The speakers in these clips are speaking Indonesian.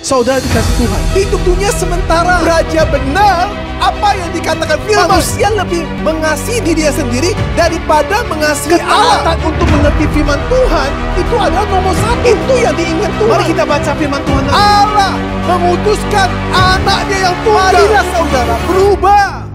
Saudara dikasih Tuhan, hidup dunia sementara. Raja benar, apa yang dikatakan firman, manusia lebih mengasihi diri dia sendiri daripada mengasihi Allah. Ketaatan untuk mengerti firman Tuhan itu adalah nomor satu. Itu yang diingat Tuhan. Mari kita baca firman Tuhan. Allah memutuskan anaknya yang tunggal. Marilah saudara berubah.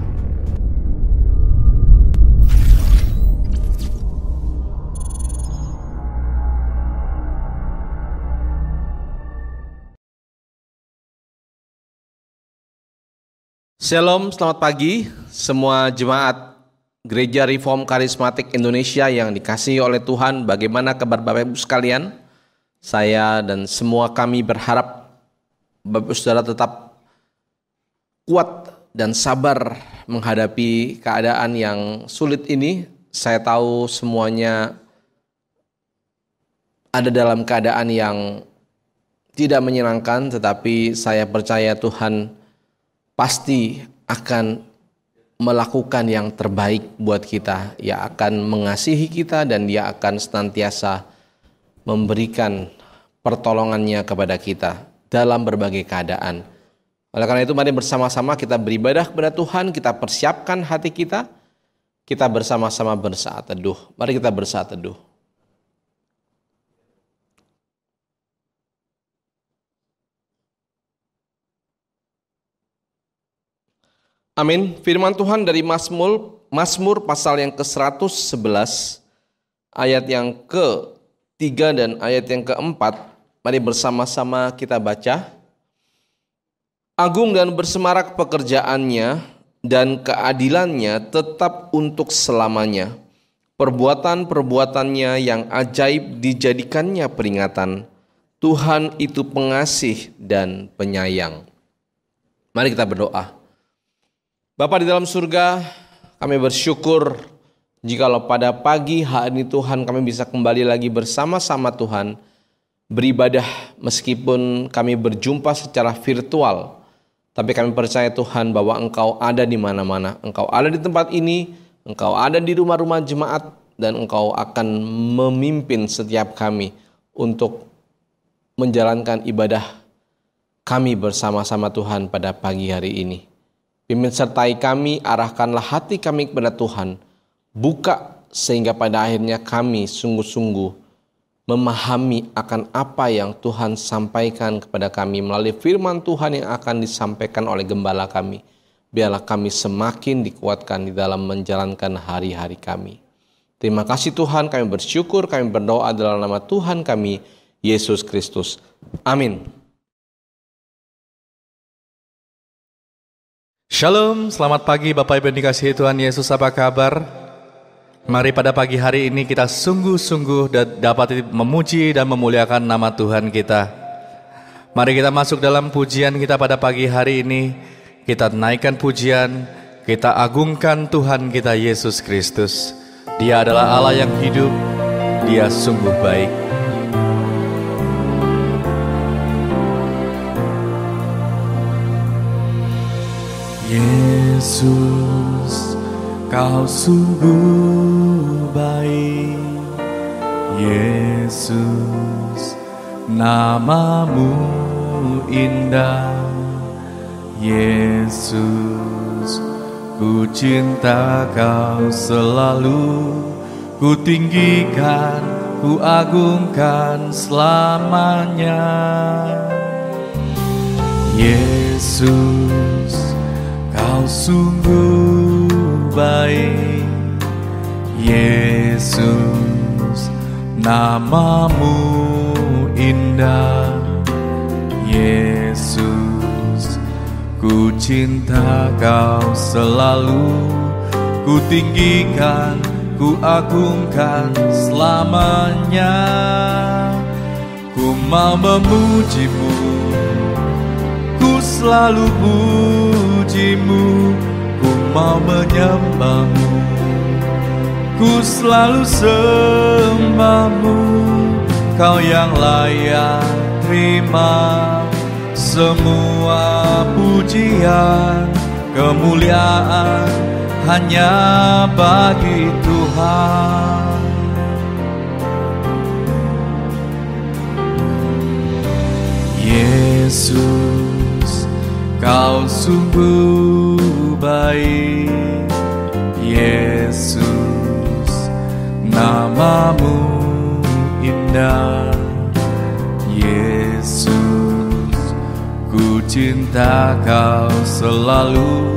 Shalom, selamat pagi semua jemaat Gereja Reform Karismatik Indonesia yang dikasihi oleh Tuhan. Bagaimana kabar Bapak Ibu sekalian? Saya dan semua kami berharap Bapak Ibu Saudara tetap kuat dan sabar menghadapi keadaan yang sulit ini. Saya tahu semuanya ada dalam keadaan yang tidak menyenangkan, tetapi saya percaya Tuhan pasti akan melakukan yang terbaik buat kita. Ia akan mengasihi kita dan Dia akan senantiasa memberikan pertolongannya kepada kita dalam berbagai keadaan. Oleh karena itu, mari bersama-sama kita beribadah kepada Tuhan, kita persiapkan hati kita, kita bersama-sama bersaat teduh. Mari kita bersaat teduh. Amin. Firman Tuhan dari Mazmur pasal yang ke-111 ayat yang ke-3 dan ayat yang ke-4. Mari bersama-sama kita baca. Agung dan bersemarak pekerjaannya dan keadilannya tetap untuk selamanya. Perbuatan-perbuatannya yang ajaib dijadikannya peringatan. Tuhan itu pengasih dan penyayang. Mari kita berdoa. Bapa di dalam surga, kami bersyukur jikalau pada pagi hari ini Tuhan kami bisa kembali lagi bersama-sama Tuhan beribadah meskipun kami berjumpa secara virtual. Tapi kami percaya Tuhan bahwa Engkau ada di mana-mana. Engkau ada di tempat ini, Engkau ada di rumah-rumah jemaat, dan Engkau akan memimpin setiap kami untuk menjalankan ibadah kami bersama-sama Tuhan pada pagi hari ini. Pimpin sertai kami, arahkanlah hati kami kepada Tuhan. Buka sehingga pada akhirnya kami sungguh-sungguh memahami akan apa yang Tuhan sampaikan kepada kami melalui firman Tuhan yang akan disampaikan oleh gembala kami. Biarlah kami semakin dikuatkan di dalam menjalankan hari-hari kami. Terima kasih Tuhan, kami bersyukur, kami berdoa dalam nama Tuhan kami, Yesus Kristus. Amin. Shalom, selamat pagi Bapak Ibu yang dikasihi Tuhan Yesus, apa kabar? Mari pada pagi hari ini kita sungguh-sungguh dapat memuji dan memuliakan nama Tuhan kita. Mari kita masuk dalam pujian kita pada pagi hari ini. Kita naikkan pujian, kita agungkan Tuhan kita Yesus Kristus. Dia adalah Allah yang hidup, Dia sungguh baik. Yesus, Kau sungguh baik. Yesus, namamu indah. Yesus, ku cinta Kau selalu. Ku tinggikan, ku agungkan selamanya. Yesus, Kau sungguh baik. Yesus, namamu indah. Yesus, ku cinta Kau selalu. Ku tinggikan, ku agungkan selamanya. Ku mau memuji-Mu, ku selalu puji-Mu, ku mau menyembah-Mu, ku selalu sembah-Mu. Kau yang layak terima semua pujian, kemuliaan hanya bagi Tuhan. Yesus, Kau sungguh baik. Yesus, namamu indah. Yesus, ku cinta Kau selalu.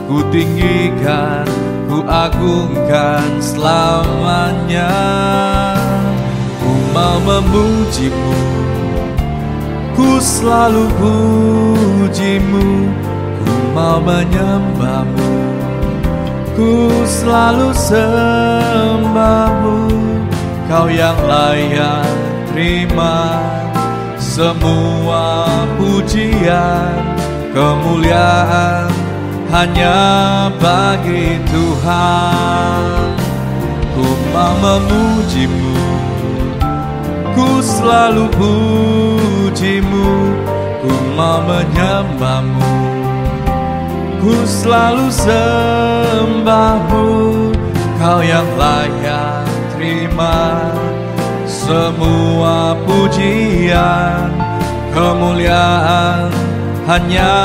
Ku tinggikan, ku agungkan selamanya. Ku mau memuji-Mu, ku selalu puji-Mu. Ku mau menyembah-Mu, ku selalu sembah-Mu. Kau yang layak terima semua pujian, kemuliaan hanya bagi Tuhan. Ku mau memuji-Mu, ku selalu puji-Mu. Ku mau menyembah-Mu, ku selalu sembah-Mu. Kau yang layak terima semua pujian, kemuliaan hanya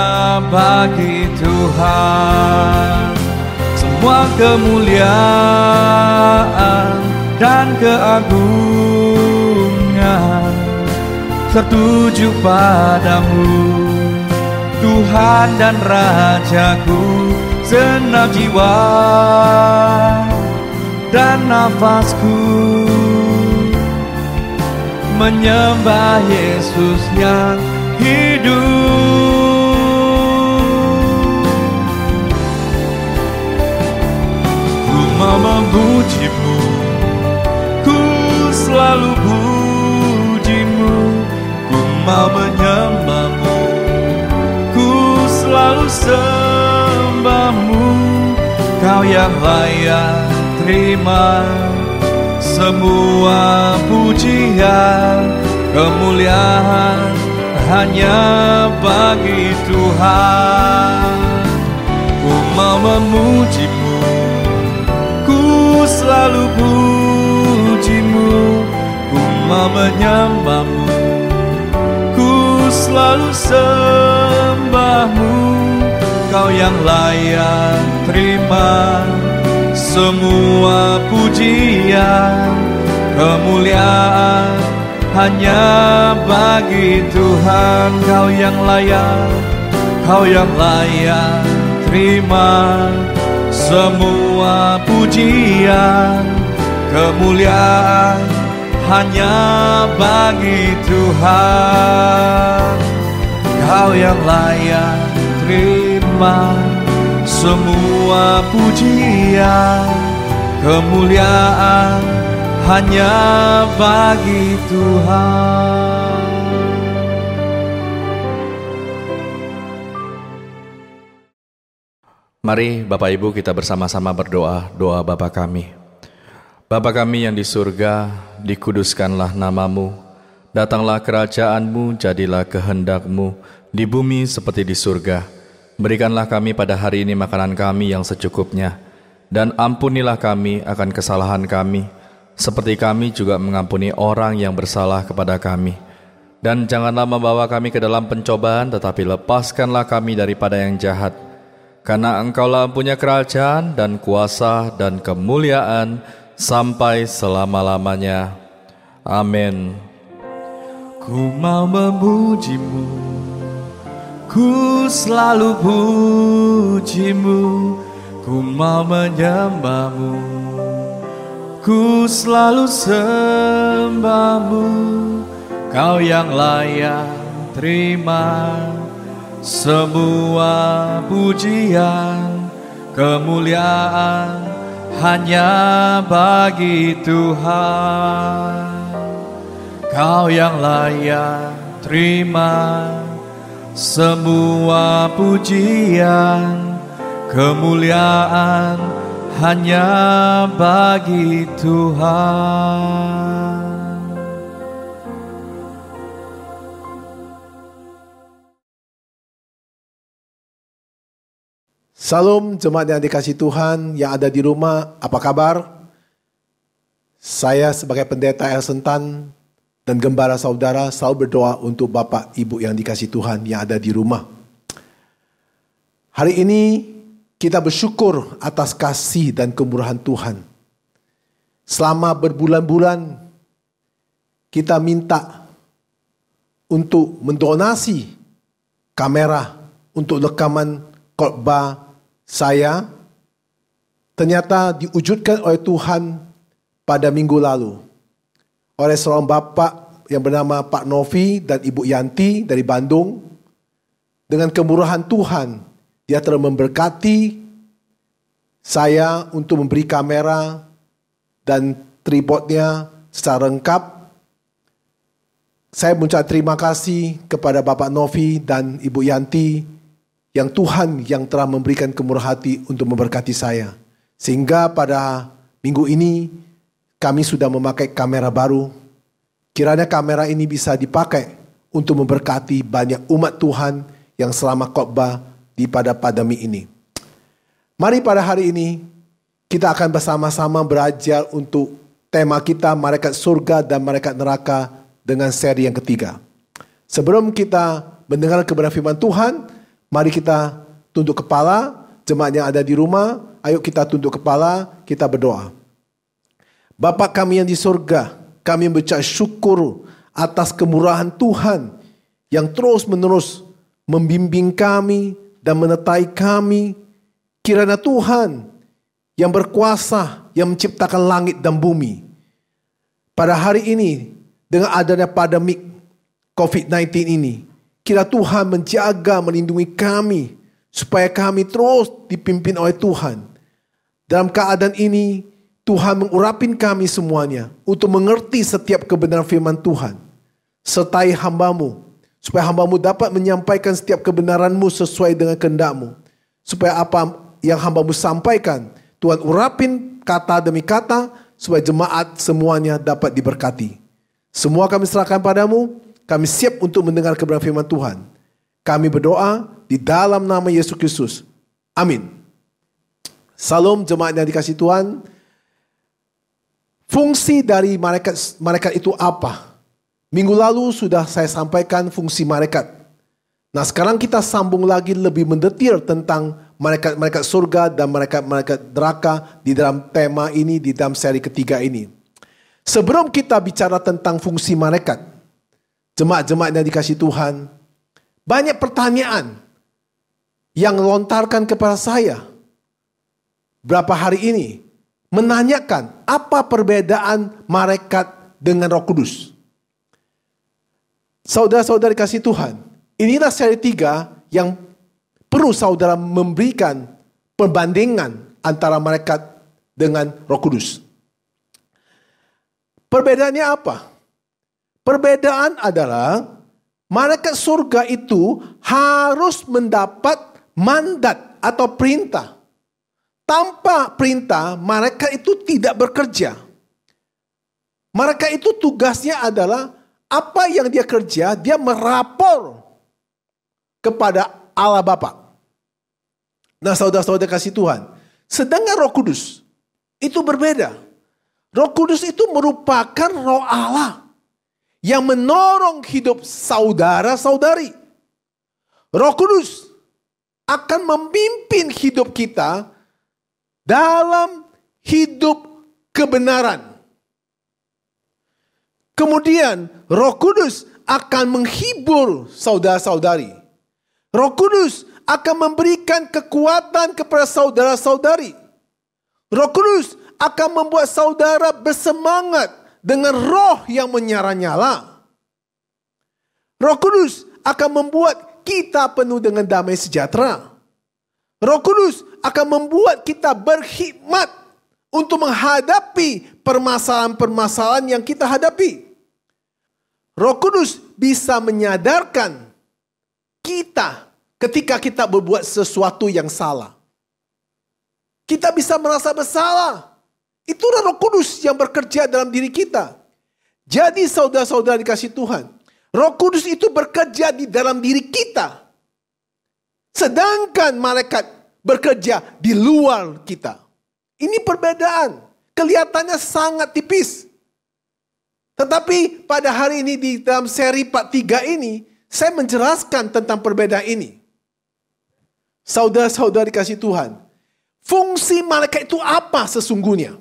bagi Tuhan. Semua kemuliaan dan keagungan tertuju padamu, Tuhan dan Rajaku. Segenap jiwa dan nafasku menyembah Yesus yang hidup. Ku mau memuji-Mu, ku selalu puji-Mu. Ku mau menyembah-Mu, ku selalu sembah-Mu. Kau yang layak terima semua pujian, kemuliaan hanya bagi Tuhan. Ku mau memuji-Mu, ku selalu puji-Mu. Ku mau menyembah-Mu, ku selalu sembah-Mu. Kau yang layak terima semua pujian, kemuliaan hanya bagi Tuhan. Kau yang layak terima semua pujian, kemuliaan hanya bagi Tuhan. Kau yang layak terima semua pujian, kemuliaan hanya bagi Tuhan. Mari Bapak Ibu kita bersama-sama berdoa, doa Bapa kami. Bapa kami yang di surga, dikuduskanlah namamu, datanglah kerajaan-Mu, jadilah kehendak-Mu, di bumi seperti di surga. Berikanlah kami pada hari ini makanan kami yang secukupnya, dan ampunilah kami akan kesalahan kami, seperti kami juga mengampuni orang yang bersalah kepada kami. Dan janganlah membawa kami ke dalam pencobaan, tetapi lepaskanlah kami daripada yang jahat. Karena Engkaulah punya kerajaan dan kuasa dan kemuliaan sampai selama-lamanya. Amin. Ku mau memuji-Mu, ku selalu puji-Mu. Ku mau menyembah-Mu, ku selalu sembah-Mu. Kau yang layak terima semua pujian, kemuliaan hanya bagi Tuhan. Kau yang layak terima semua pujian, kemuliaan hanya bagi Tuhan. Salam jemaat yang dikasihi Tuhan yang ada di rumah, apa kabar? Saya sebagai pendeta Elsen Tan dan gembala saudara selalu berdoa untuk Bapak Ibu yang dikasihi Tuhan yang ada di rumah. Hari ini kita bersyukur atas kasih dan kemurahan Tuhan. Selama berbulan-bulan kita minta untuk mendonasi kamera untuk rekaman khotbah saya. Ternyata diwujudkan oleh Tuhan pada minggu lalu oleh seorang bapak yang bernama Pak Novi dan Ibu Yanti dari Bandung. Dengan kemurahan Tuhan, dia telah memberkati saya untuk memberi kamera dan tripodnya secara lengkap. Saya mengucapkan terima kasih kepada Bapak Novi dan Ibu Yanti yang Tuhan yang telah memberikan kemurahan hati untuk memberkati saya. Sehingga pada minggu ini kami sudah memakai kamera baru. Kiranya kamera ini bisa dipakai untuk memberkati banyak umat Tuhan yang selama khotbah di pada pandemi ini. Mari pada hari ini kita akan bersama-sama belajar untuk tema kita malaikat surga dan malaikat neraka dengan seri yang ketiga. Sebelum kita mendengar kebenaran firman Tuhan, mari kita tunduk kepala. Jemaat yang ada di rumah, ayo kita tunduk kepala, kita berdoa. Bapa kami yang di surga, kami mengucap syukur atas kemurahan Tuhan yang terus-menerus membimbing kami dan menyertai kami. Kiranya Tuhan yang berkuasa, yang menciptakan langit dan bumi, pada hari ini dengan adanya pandemik COVID-19 ini, kiranya Tuhan menjaga, melindungi kami, supaya kami terus dipimpin oleh Tuhan. Dalam keadaan ini, Tuhan mengurapin kami semuanya untuk mengerti setiap kebenaran firman Tuhan. Sertai hamba-Mu, supaya hamba-Mu dapat menyampaikan setiap kebenaran-Mu sesuai dengan kehendak-Mu. Supaya apa yang hamba-Mu sampaikan, Tuhan urapin kata demi kata, supaya jemaat semuanya dapat diberkati. Semua kami serahkan padamu, kami siap untuk mendengar kebenaran firman Tuhan. Kami berdoa di dalam nama Yesus Kristus. Amin. Salam jemaat yang dikasihi Tuhan. Fungsi dari malaikat itu apa? Minggu lalu sudah saya sampaikan fungsi malaikat. Nah, sekarang kita sambung lagi lebih mendetil tentang malaikat-malaikat surga dan malaikat-malaikat neraka di dalam tema ini, di dalam seri ketiga ini. Sebelum kita bicara tentang fungsi malaikat, jemaat-jemaat yang dikasihi Tuhan, banyak pertanyaan yang lontarkan kepada saya berapa hari ini, menanyakan apa perbedaan malaikat dengan Roh Kudus. Saudara-saudara kasih Tuhan, inilah seri 3 yang perlu saudara memberikan perbandingan antara malaikat dengan Roh Kudus. Perbedaannya apa? Perbedaan adalah malaikat surga itu harus mendapat mandat atau perintah. Tanpa perintah, malaikat itu tidak bekerja. Malaikat itu tugasnya adalah apa yang dia kerja, dia merapor kepada Allah Bapa. Nah, saudara-saudara kasih Tuhan, sedangkan Roh Kudus itu berbeda. Roh Kudus itu merupakan Roh Allah yang menolong hidup saudara-saudari. Roh Kudus akan memimpin hidup kita dalam hidup kebenaran. Kemudian Roh Kudus akan menghibur saudara-saudari. Roh Kudus akan memberikan kekuatan kepada saudara-saudari. Roh Kudus akan membuat saudara bersemangat dengan roh yang menyala-nyala. Roh Kudus akan membuat kita penuh dengan damai sejahtera. Roh Kudus akan membuat kita berkhidmat untuk menghadapi permasalahan-permasalahan yang kita hadapi. Roh Kudus bisa menyadarkan kita ketika kita berbuat sesuatu yang salah. Kita bisa merasa bersalah. Itulah Roh Kudus yang bekerja dalam diri kita. Jadi saudara-saudara dikasihi Tuhan, Roh Kudus itu bekerja di dalam diri kita. Sedangkan malaikat bekerja di luar kita. Ini perbedaan. Kelihatannya sangat tipis. Tetapi pada hari ini di dalam seri part 3 ini, saya menjelaskan tentang perbedaan ini. Saudara-saudara dikasihi Tuhan, fungsi malaikat itu apa sesungguhnya?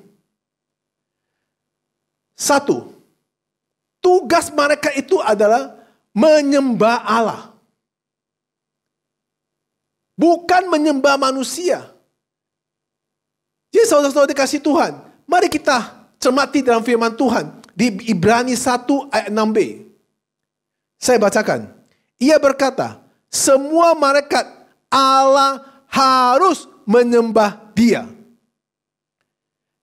1. Tugas malaikat itu adalah menyembah Allah. Bukan menyembah manusia. Jadi saudara-saudara dikasihi Tuhan, mari kita cermati dalam firman Tuhan. Di Ibrani 1 ayat 6b. Saya bacakan. Ia berkata, semua malaikat Allah harus menyembah Dia.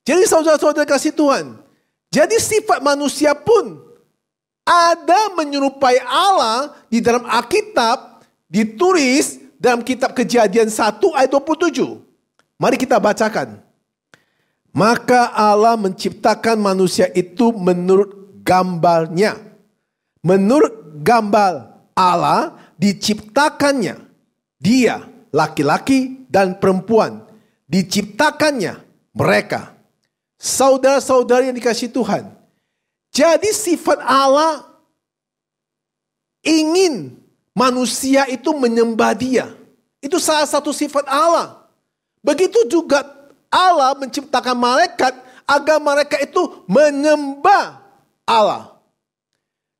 Jadi saudara-saudara kasih Tuhan, jadi sifat manusia pun ada menyerupai Allah di dalam Alkitab, ditulis dalam kitab Kejadian 1 ayat 27. Mari kita bacakan. Maka Allah menciptakan manusia itu menurut gambarnya. Menurut gambar Allah diciptakannya. Dia, laki-laki dan perempuan. Diciptakannya mereka. Saudara-saudari yang dikasihi Tuhan. Jadi sifat Allah ingin manusia itu menyembah Dia. Itu salah satu sifat Allah. Begitu juga Allah menciptakan malaikat agar mereka itu menyembah Allah.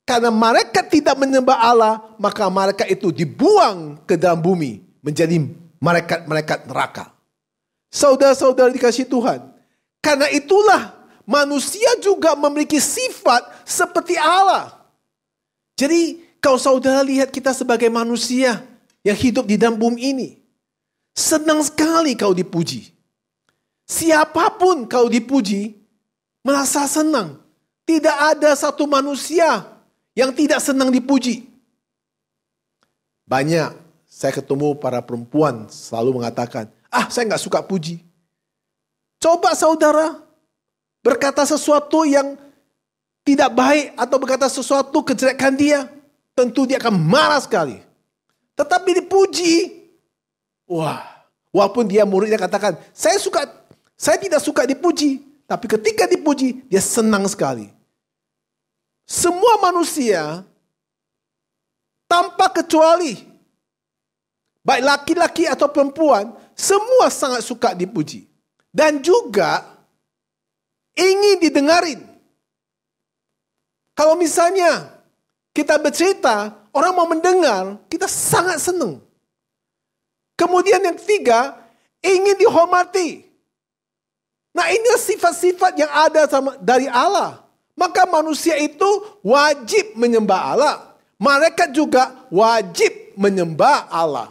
Karena malaikat tidak menyembah Allah, maka malaikat itu dibuang ke dalam bumi menjadi malaikat-malaikat neraka. Saudara-saudara dikasihi Tuhan, karena itulah manusia juga memiliki sifat seperti Allah. Jadi kalau saudara lihat kita sebagai manusia yang hidup di dalam bumi ini, senang sekali kau dipuji. Siapapun kau dipuji, merasa senang. Tidak ada satu manusia yang tidak senang dipuji. Banyak saya ketemu para perempuan selalu mengatakan, saya nggak suka puji. Coba saudara berkata sesuatu yang tidak baik atau berkata sesuatu kejelekan dia, tentu dia akan marah sekali. Tetapi dipuji, walaupun dia muridnya katakan, saya tidak suka dipuji, tapi ketika dipuji, dia senang sekali. Semua manusia, tanpa kecuali, baik laki-laki atau perempuan, semua sangat suka dipuji. Dan juga ingin didengarin. Kalau misalnya kita bercerita, orang mau mendengar, kita sangat senang. Kemudian yang ketiga, ingin dihormati. Nah, ini sifat-sifat yang ada dari Allah. Maka manusia itu wajib menyembah Allah. Malaikat juga wajib menyembah Allah.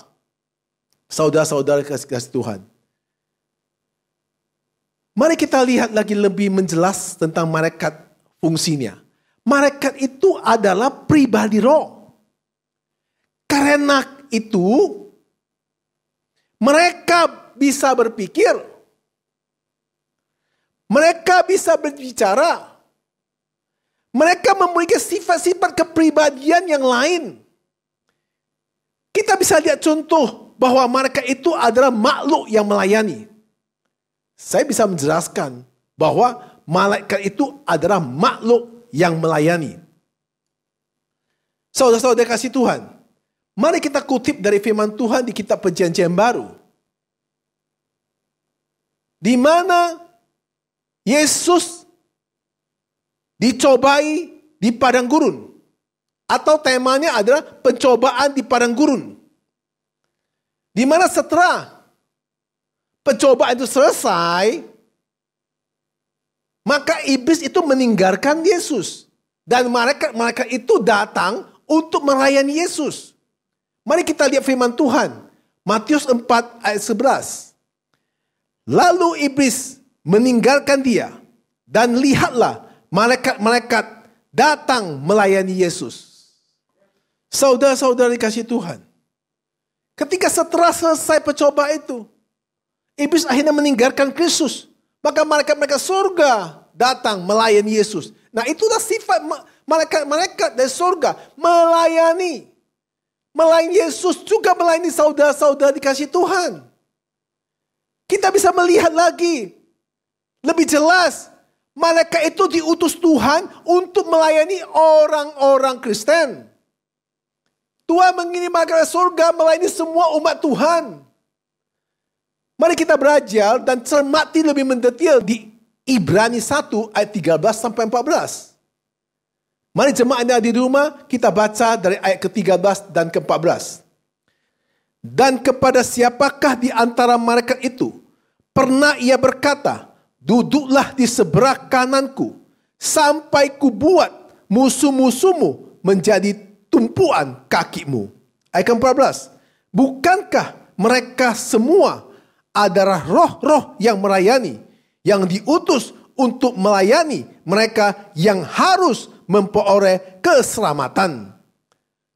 Saudara-saudara kasih Tuhan. Mari kita lihat lagi lebih menjelas tentang malaikat fungsinya. Malaikat itu adalah pribadi roh. Karena itu mereka bisa berpikir. Mereka bisa berbicara. Mereka memiliki sifat-sifat kepribadian yang lain. Kita bisa lihat contoh bahwa mereka itu adalah makhluk yang melayani. Saya bisa menjelaskan bahwa malaikat itu adalah makhluk yang melayani. Saudara-saudara kasih Tuhan, mari kita kutip dari firman Tuhan di kitab Perjanjian Baru. Di mana Yesus dicobai di padang gurun. Atau temanya adalah pencobaan di padang gurun. Di mana setelah pencobaan itu selesai, maka iblis itu meninggalkan Yesus. Dan malaikat itu datang untuk melayani Yesus. Mari kita lihat firman Tuhan. Matius 4 ayat 11. Lalu iblis meninggalkan dia. Dan lihatlah malaikat-malaikat datang melayani Yesus. Saudara-saudara dikasihi Tuhan. Ketika setelah selesai percobaan itu, iblis akhirnya meninggalkan Kristus. Maka malaikat-malaikat surga datang melayani Yesus. Nah, itulah sifat malaikat-malaikat dari surga. Melayani. Melayani Yesus juga melayani saudara-saudara dikasihi Tuhan. Kita bisa melihat lagi lebih jelas Malaikat itu diutus Tuhan untuk melayani orang-orang Kristen. Tuhan mengirim malaikat surga melayani semua umat Tuhan. Mari kita belajar dan cermati lebih mendetail di Ibrani 1 ayat 13 sampai 14. Mari jemaat yang ada di rumah, kita baca dari ayat ke-13 dan ke-14. Dan kepada siapakah di antara mereka itu pernah ia berkata, duduklah di sebelah kananku, sampai kubuat musuh-musuhmu menjadi tumpuan kakimu. Ayat ke-14. Bukankah mereka semua adalah roh-roh yang melayani, yang diutus untuk melayani mereka yang harus memperoleh keselamatan.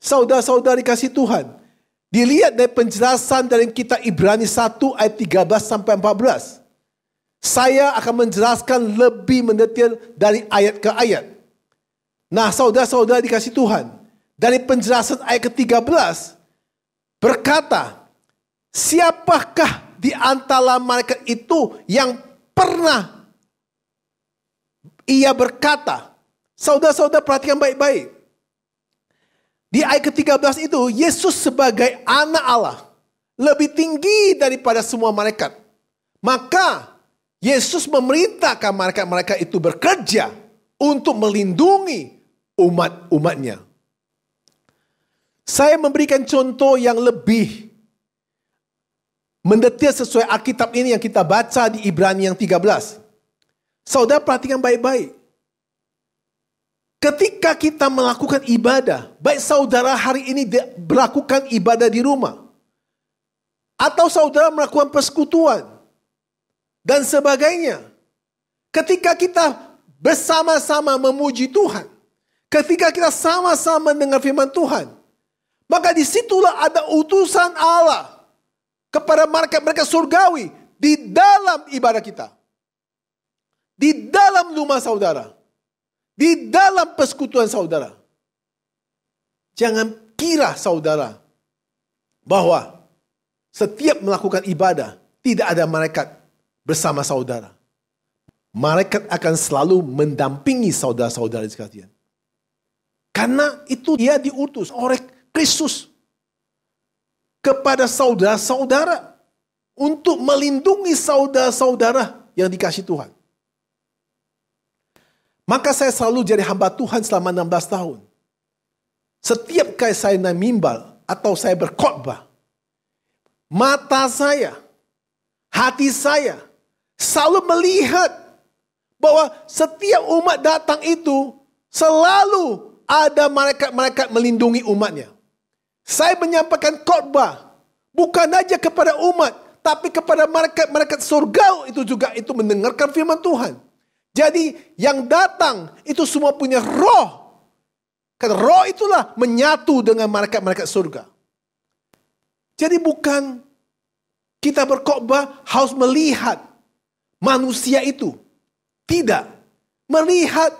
Saudara-saudari kasih Tuhan, dilihat dari penjelasan dari kitab Ibrani 1 ayat 13 sampai 14. Saya akan menjelaskan lebih mendetail dari ayat ke ayat. Nah, saudara-saudara dikasih Tuhan, dari penjelasan ayat ke-13 berkata, siapakah di antara mereka itu yang pernah ia berkata? Saudara-saudara perhatikan baik-baik. Di ayat ke-13 itu, Yesus sebagai anak Allah lebih tinggi daripada semua malaikat. Maka Yesus memerintahkan mereka itu bekerja untuk melindungi umat-umatnya. Saya memberikan contoh yang lebih mendetail sesuai Alkitab ini yang kita baca di Ibrani yang 13. Saudara perhatikan baik-baik. Ketika kita melakukan ibadah, baik saudara hari ini melakukan ibadah di rumah, atau saudara melakukan persekutuan, dan sebagainya. Ketika kita bersama-sama memuji Tuhan, ketika kita sama-sama mendengar firman Tuhan, maka disitulah ada utusan Allah kepada mereka surgawi di dalam ibadah kita. Di dalam rumah saudara. Di dalam persekutuan saudara. Jangan kira saudara bahwa setiap melakukan ibadah tidak ada malaikat bersama saudara. Malaikat akan selalu mendampingi saudara-saudara sekalian. Karena itu dia diutus oleh Kristus kepada saudara-saudara untuk melindungi saudara-saudara yang dikasihi Tuhan. Maka saya selalu jadi hamba Tuhan selama 16 tahun. Setiap kali saya naik mimbar atau saya berkhotbah, mata saya, hati saya selalu melihat bahwa setiap umat datang itu selalu ada malaikat-malaikat melindungi umatnya. Saya menyampaikan khotbah bukan saja kepada umat, tapi kepada malaikat-malaikat surga itu juga itu mendengarkan firman Tuhan. Jadi yang datang itu semua punya roh. Karena roh itulah menyatu dengan malaikat-malaikat surga. Jadi bukan kita berkhotbah harus melihat manusia itu. Tidak. Melihat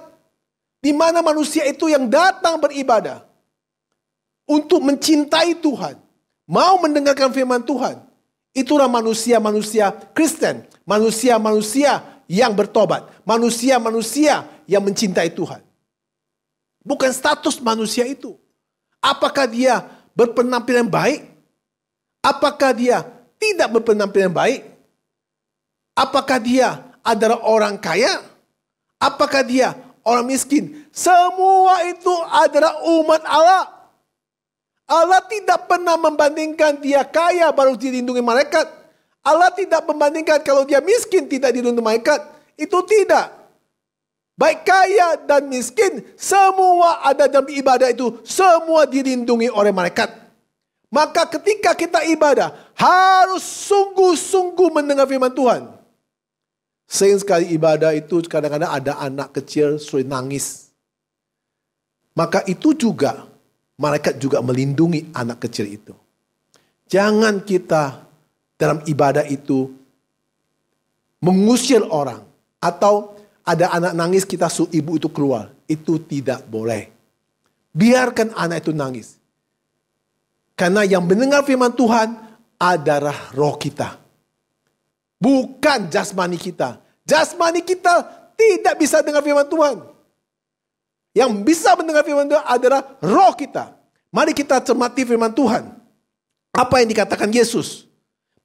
di mana manusia itu yang datang beribadah. Untuk mencintai Tuhan. Mau mendengarkan firman Tuhan. Itulah manusia-manusia Kristen. Manusia-manusia yang bertobat. Manusia-manusia yang mencintai Tuhan. Bukan status manusia itu. Apakah dia berpenampilan baik? Apakah dia tidak berpenampilan baik? Apakah dia adalah orang kaya? Apakah dia orang miskin? Semua itu adalah umat Allah. Allah tidak pernah membandingkan dia kaya baru dilindungi malaikat. Allah tidak membandingkan kalau dia miskin tidak dilindungi malaikat. Itu tidak. Baik kaya dan miskin, semua ada dalam ibadah itu. Semua dilindungi oleh malaikat. Maka ketika kita ibadah, harus sungguh-sungguh mendengar firman Tuhan. Sering sekali ibadah itu kadang-kadang ada anak kecil suruh nangis. Maka itu juga, malaikat juga melindungi anak kecil itu. Jangan kita dalam ibadah itu mengusir orang. Atau ada anak nangis kita suruh ibu itu keluar. Itu tidak boleh. Biarkan anak itu nangis. Karena yang mendengar firman Tuhan adalah roh kita. Bukan jasmani kita. Jasmani kita tidak bisa dengar firman Tuhan. Yang bisa mendengar firman Tuhan adalah roh kita. Mari kita cermati firman Tuhan. Apa yang dikatakan Yesus?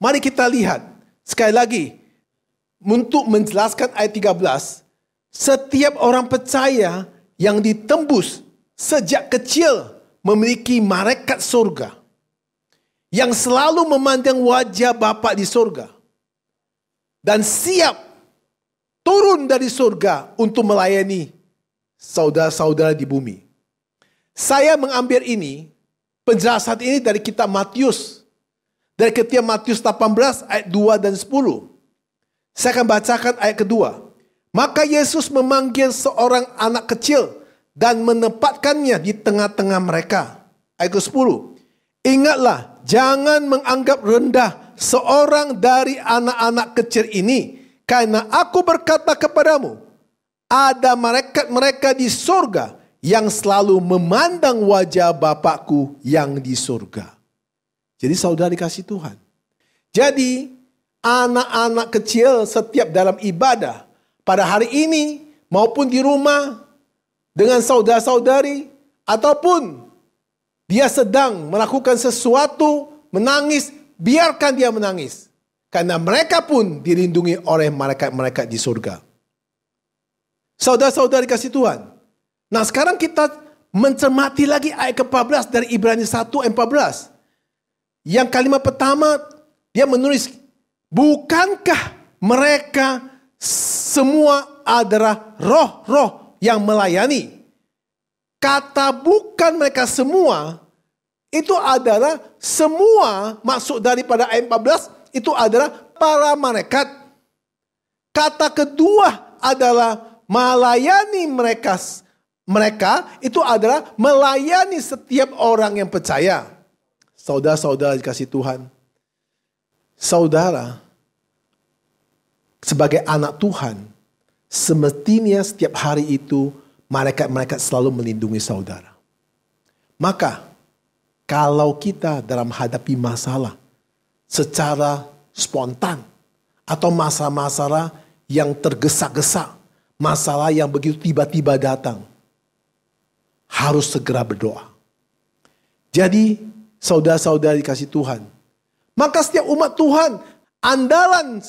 Mari kita lihat. Sekali lagi, untuk menjelaskan ayat 13, setiap orang percaya yang ditembus sejak kecil memiliki malaikat surga yang selalu memandang wajah Bapa di surga dan siap turun dari surga untuk melayani saudara-saudara di bumi. Saya mengambil penjelasan ini dari kitab Matius. Dari kitab Matius 18 ayat 2 dan 10. Saya akan bacakan ayat kedua. Maka Yesus memanggil seorang anak kecil dan menempatkannya di tengah-tengah mereka. Ayat ke-10. Ingatlah, jangan menganggap rendah seorang dari anak-anak kecil ini. Karena aku berkata kepadamu, ada malaikat mereka di surga yang selalu memandang wajah Bapakku yang di surga. Jadi saudara dikasih Tuhan. Jadi anak-anak kecil setiap dalam ibadah pada hari ini maupun di rumah dengan saudara-saudari ataupun dia sedang melakukan sesuatu, menangis, biarkan dia menangis. Karena mereka pun dilindungi oleh malaikat-malaikat di surga. Saudara-saudari kasih Tuhan. Nah sekarang kita mencermati lagi ayat ke-14 dari Ibrani 1:14. Yang kalimat pertama dia menulis, bukankah mereka semua adalah roh-roh yang melayani? Kata bukan mereka semua, itu adalah semua, maksud daripada ayat 14, itu adalah para malaikat. Kata kedua adalah melayani mereka. Mereka itu adalah melayani setiap orang yang percaya. Saudara-saudara dikasih Tuhan. Saudara, sebagai anak Tuhan, semestinya setiap hari itu malaikat-malaikat selalu melindungi saudara. Maka, kalau kita dalam hadapi masalah secara spontan atau masalah-masalah yang tergesa-gesa, masalah yang begitu tiba-tiba datang, harus segera berdoa. Jadi, saudara-saudara dikasih Tuhan, maka setiap umat Tuhan, andalan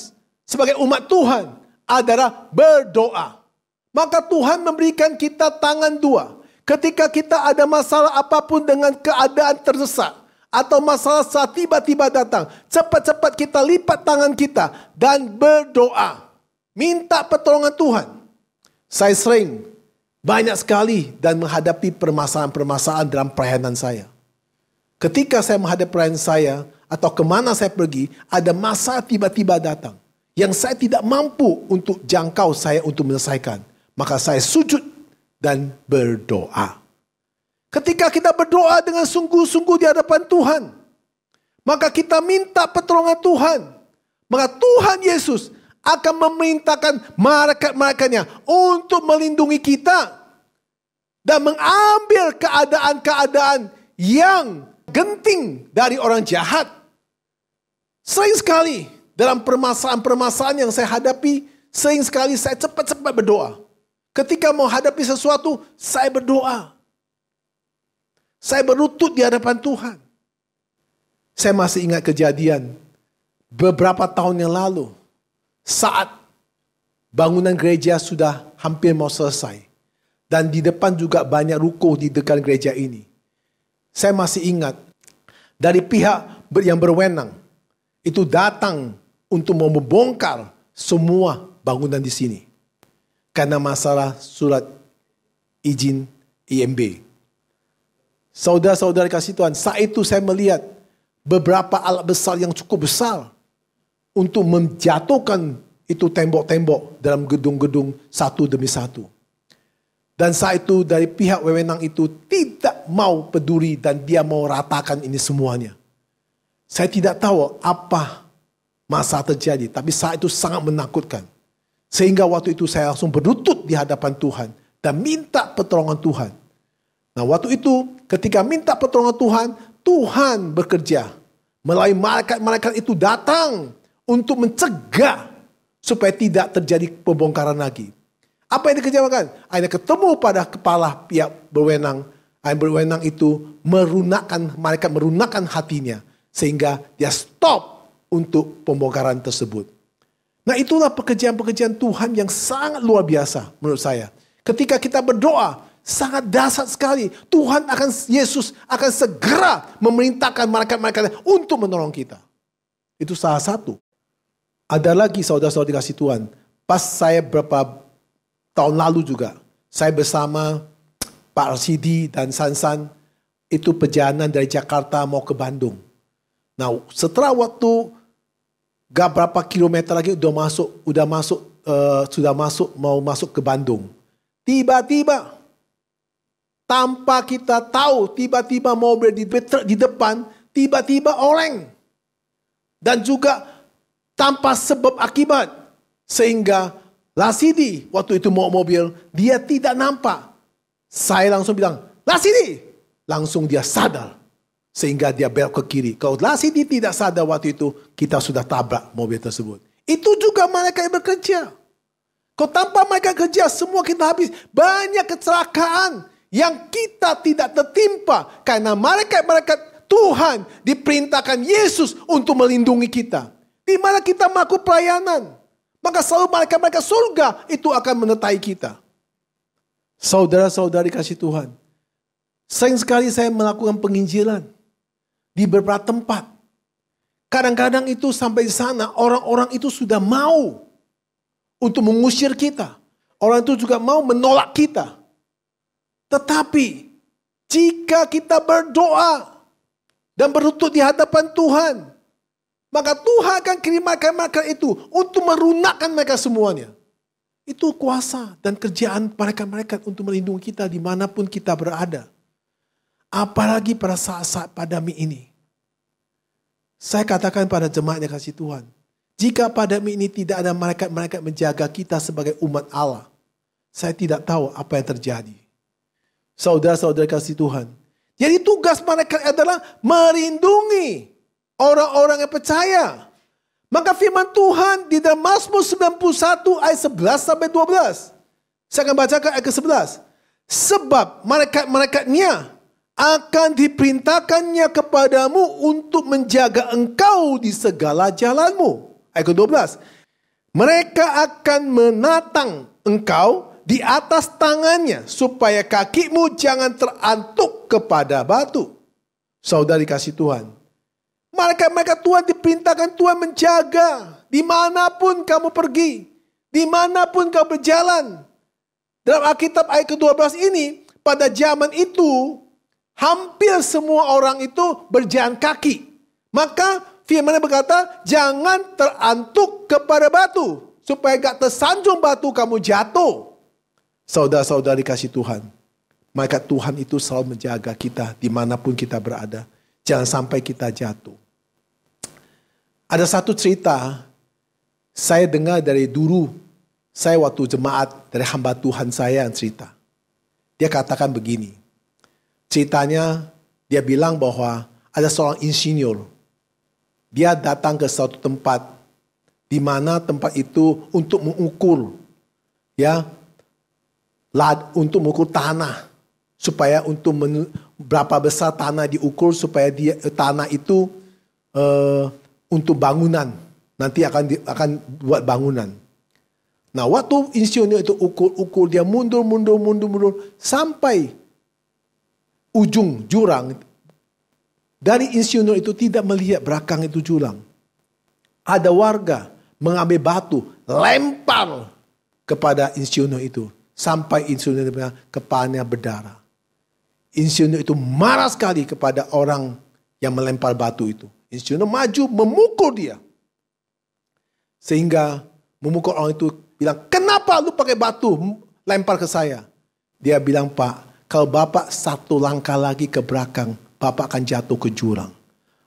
sebagai umat Tuhan adalah berdoa. Maka Tuhan memberikan kita tangan dua. Ketika kita ada masalah apapun dengan keadaan terdesak, atau masalah saat tiba-tiba datang, cepat-cepat kita lipat tangan kita dan berdoa. Minta pertolongan Tuhan. Saya sering banyak sekali dan menghadapi permasalahan-permasalahan dalam pelayanan saya. Ketika saya menghadapi pelayanan saya, atau kemana saya pergi, ada masalah tiba-tiba datang. Yang saya tidak mampu untuk jangkau saya untuk menyelesaikan. Maka saya sujud dan berdoa. Ketika kita berdoa dengan sungguh-sungguh di hadapan Tuhan, maka kita minta pertolongan Tuhan. Maka Tuhan Yesus akan memerintahkan malaikat-malaikatnya untuk melindungi kita. Dan mengambil keadaan-keadaan yang genting dari orang jahat. Sering sekali dalam permasalahan-permasalahan yang saya hadapi, sering sekali saya cepat-cepat berdoa. Ketika mau hadapi sesuatu, saya berdoa. Saya berlutut di hadapan Tuhan. Saya masih ingat kejadian beberapa tahun yang lalu. Saat bangunan gereja sudah hampir mau selesai. Dan di depan juga banyak ruko di dekat gereja ini. Saya masih ingat dari pihak yang berwenang itu datang untuk membongkar semua bangunan di sini. Karena masalah surat izin IMB. Saudara-saudara kasih Tuhan, saat itu saya melihat beberapa alat besar yang cukup besar untuk menjatuhkan itu tembok-tembok dalam gedung-gedung satu demi satu. Dan saat itu dari pihak wewenang itu tidak mau peduli dan dia mau ratakan ini semuanya. Saya tidak tahu apa masalah terjadi, tapi saat itu sangat menakutkan. Sehingga waktu itu saya langsung berlutut di hadapan Tuhan dan minta pertolongan Tuhan. Nah waktu itu ketika minta pertolongan Tuhan, Tuhan bekerja. Melalui malaikat-malaikat itu datang untuk mencegah supaya tidak terjadi pembongkaran lagi. Apa yang dikerjakan? Akhirnya ketemu pada kepala pihak berwenang. Berwenang itu malaikat merunakkan hatinya. Sehingga dia stop untuk pembongkaran tersebut. Nah, itulah pekerjaan-pekerjaan Tuhan yang sangat luar biasa menurut saya. Ketika kita berdoa, sangat dahsyat sekali. Yesus akan segera memerintahkan malaikat-malaikat untuk menolong kita. Itu salah satu. Ada lagi saudara-saudara dikasih Tuhan. Pas saya berapa tahun lalu juga, saya bersama Pak Arsidi dan Sansan, itu perjalanan dari Jakarta mau ke Bandung. Nah, setelah waktu gak berapa kilometer lagi mau masuk ke Bandung. Tiba-tiba, tanpa kita tahu, tiba-tiba mobil di depan, tiba-tiba oleng. Dan juga tanpa sebab akibat. Sehingga Lasidi, waktu itu mau mobil, dia tidak nampak. Saya langsung bilang, Lasidi! Langsung dia sadar. Sehingga dia belok ke kiri. Kalau Lasidi tidak sadar waktu itu, kita sudah tabrak mobil tersebut. Itu juga malaikat yang bekerja. Kalau tanpa malaikat kerja, semua kita habis. Banyak kecelakaan yang kita tidak tertimpa. Karena malaikat-malaikat Tuhan diperintahkan Yesus untuk melindungi kita. Di mana kita melakukan pelayanan. Maka selalu malaikat-malaikat surga itu akan menyertai kita. Saudara-saudari kasih Tuhan. Sering sekali saya melakukan penginjilan. Di beberapa tempat. Kadang-kadang itu sampai di sana orang-orang itu sudah mau untuk mengusir kita. Orang itu juga mau menolak kita. Tetapi jika kita berdoa dan berlutut di hadapan Tuhan, maka Tuhan akan kirim malaikat-malaikat itu untuk merunakkan mereka semuanya. Itu kuasa dan kerjaan malaikat-malaikat untuk melindungi kita dimanapun kita berada. Apalagi pada saat-saat pandemi ini. Saya katakan pada jemaat yang kasih Tuhan. Jika pandemi ini tidak ada malaikat-malaikat menjaga kita sebagai umat Allah. Saya tidak tahu apa yang terjadi. Saudara-saudara kasih Tuhan. Jadi tugas malaikat adalah melindungi orang-orang yang percaya. Maka firman Tuhan di dalam Mazmur 91 ayat 11 sampai 12. Saya akan bacakan ayat ke-11. Sebab malaikat-malaikatnya akan diperintahkannya kepadamu untuk menjaga engkau di segala jalanmu. Ayat ke-12. Mereka akan menatang engkau di atas tangannya supaya kakimu jangan terantuk kepada batu. Saudari kasih Tuhan. Malaikat-malaikat Tuhan diperintahkan Tuhan menjaga dimanapun kamu pergi. Dimanapun kamu berjalan. Dalam Alkitab ayat ke-12 ini, pada zaman itu, hampir semua orang itu berjalan kaki. Maka firman berkata, jangan terantuk kepada batu. Supaya gak tersanjung batu kamu jatuh. Saudara-saudari kasih Tuhan. Malaikat Tuhan itu selalu menjaga kita dimanapun kita berada. Jangan sampai kita jatuh. Ada satu cerita saya dengar dari dulu. Saya waktu jemaat dari hamba Tuhan saya yang cerita. Dia katakan begini. Ceritanya dia bilang bahwa ada seorang insinyur. Dia datang ke suatu tempat. Di mana tempat itu untuk mengukur. Untuk mengukur tanah. Supaya berapa besar tanah diukur. Supaya tanah itu untuk bangunan. Nanti akan buat bangunan. Nah, waktu insinyur itu ukur, dia mundur. Sampai ujung jurang. Dari insinyur itu tidak melihat belakang itu jurang. Ada warga mengambil batu, lempar kepada insinyur itu. Sampai insinyur itu kepalanya berdarah. Insinyur itu marah sekali kepada orang yang melempar batu itu. Insinyur maju memukul dia. Sehingga memukul orang itu bilang, kenapa lu pakai batu lempar ke saya? Dia bilang, Pak, kalau Bapak satu langkah lagi ke belakang, Bapak akan jatuh ke jurang.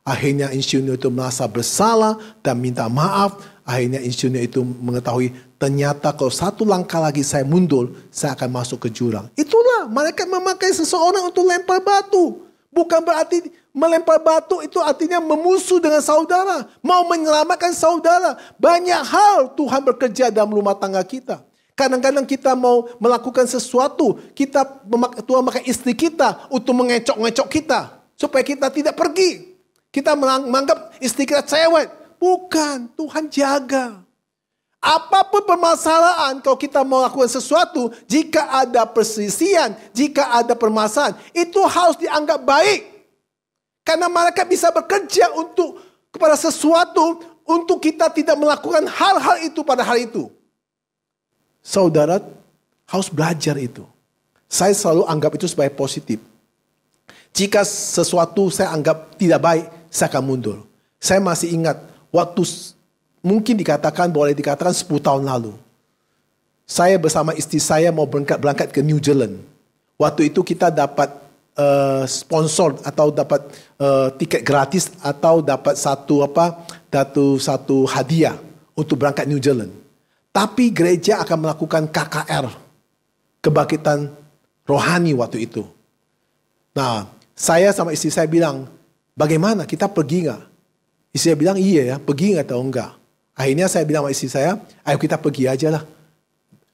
Akhirnya insinyur itu merasa bersalah dan minta maaf. Akhirnya insinyur itu mengetahui, ternyata kalau satu langkah lagi saya mundur, saya akan masuk ke jurang. Itulah, malaikat memakai seseorang untuk lempar batu. Bukan berarti melempar batu itu artinya memusuh dengan saudara. Mau menyelamatkan saudara. Banyak hal Tuhan bekerja dalam rumah tangga kita. Kadang-kadang kita mau melakukan sesuatu, Tuhan pakai istri kita untuk mengecok-ngecok kita. Supaya kita tidak pergi. Kita menganggap istri kita cewek. Bukan, Tuhan jaga. Apapun permasalahan, kalau kita mau melakukan sesuatu, jika ada perselisihan, jika ada permasalahan, itu harus dianggap baik. Karena mereka bisa bekerja kepada sesuatu untuk kita tidak melakukan hal-hal itu pada hari itu. Saudara harus belajar itu. Saya selalu anggap itu sebagai positif. Jika sesuatu saya anggap tidak baik, saya akan mundur. Saya masih ingat waktu mungkin boleh dikatakan 10 tahun lalu. Saya bersama istri saya mau berangkat ke New Zealand. Waktu itu kita dapat sponsor atau dapat tiket gratis atau dapat satu hadiah untuk berangkat New Zealand. Tapi gereja akan melakukan KKR, kebangkitan rohani waktu itu. Nah, saya sama istri saya bilang, bagaimana kita pergi nggak? Istri saya bilang iya ya, pergi nggak atau enggak. Akhirnya saya bilang sama istri saya, ayo kita pergi aja lah.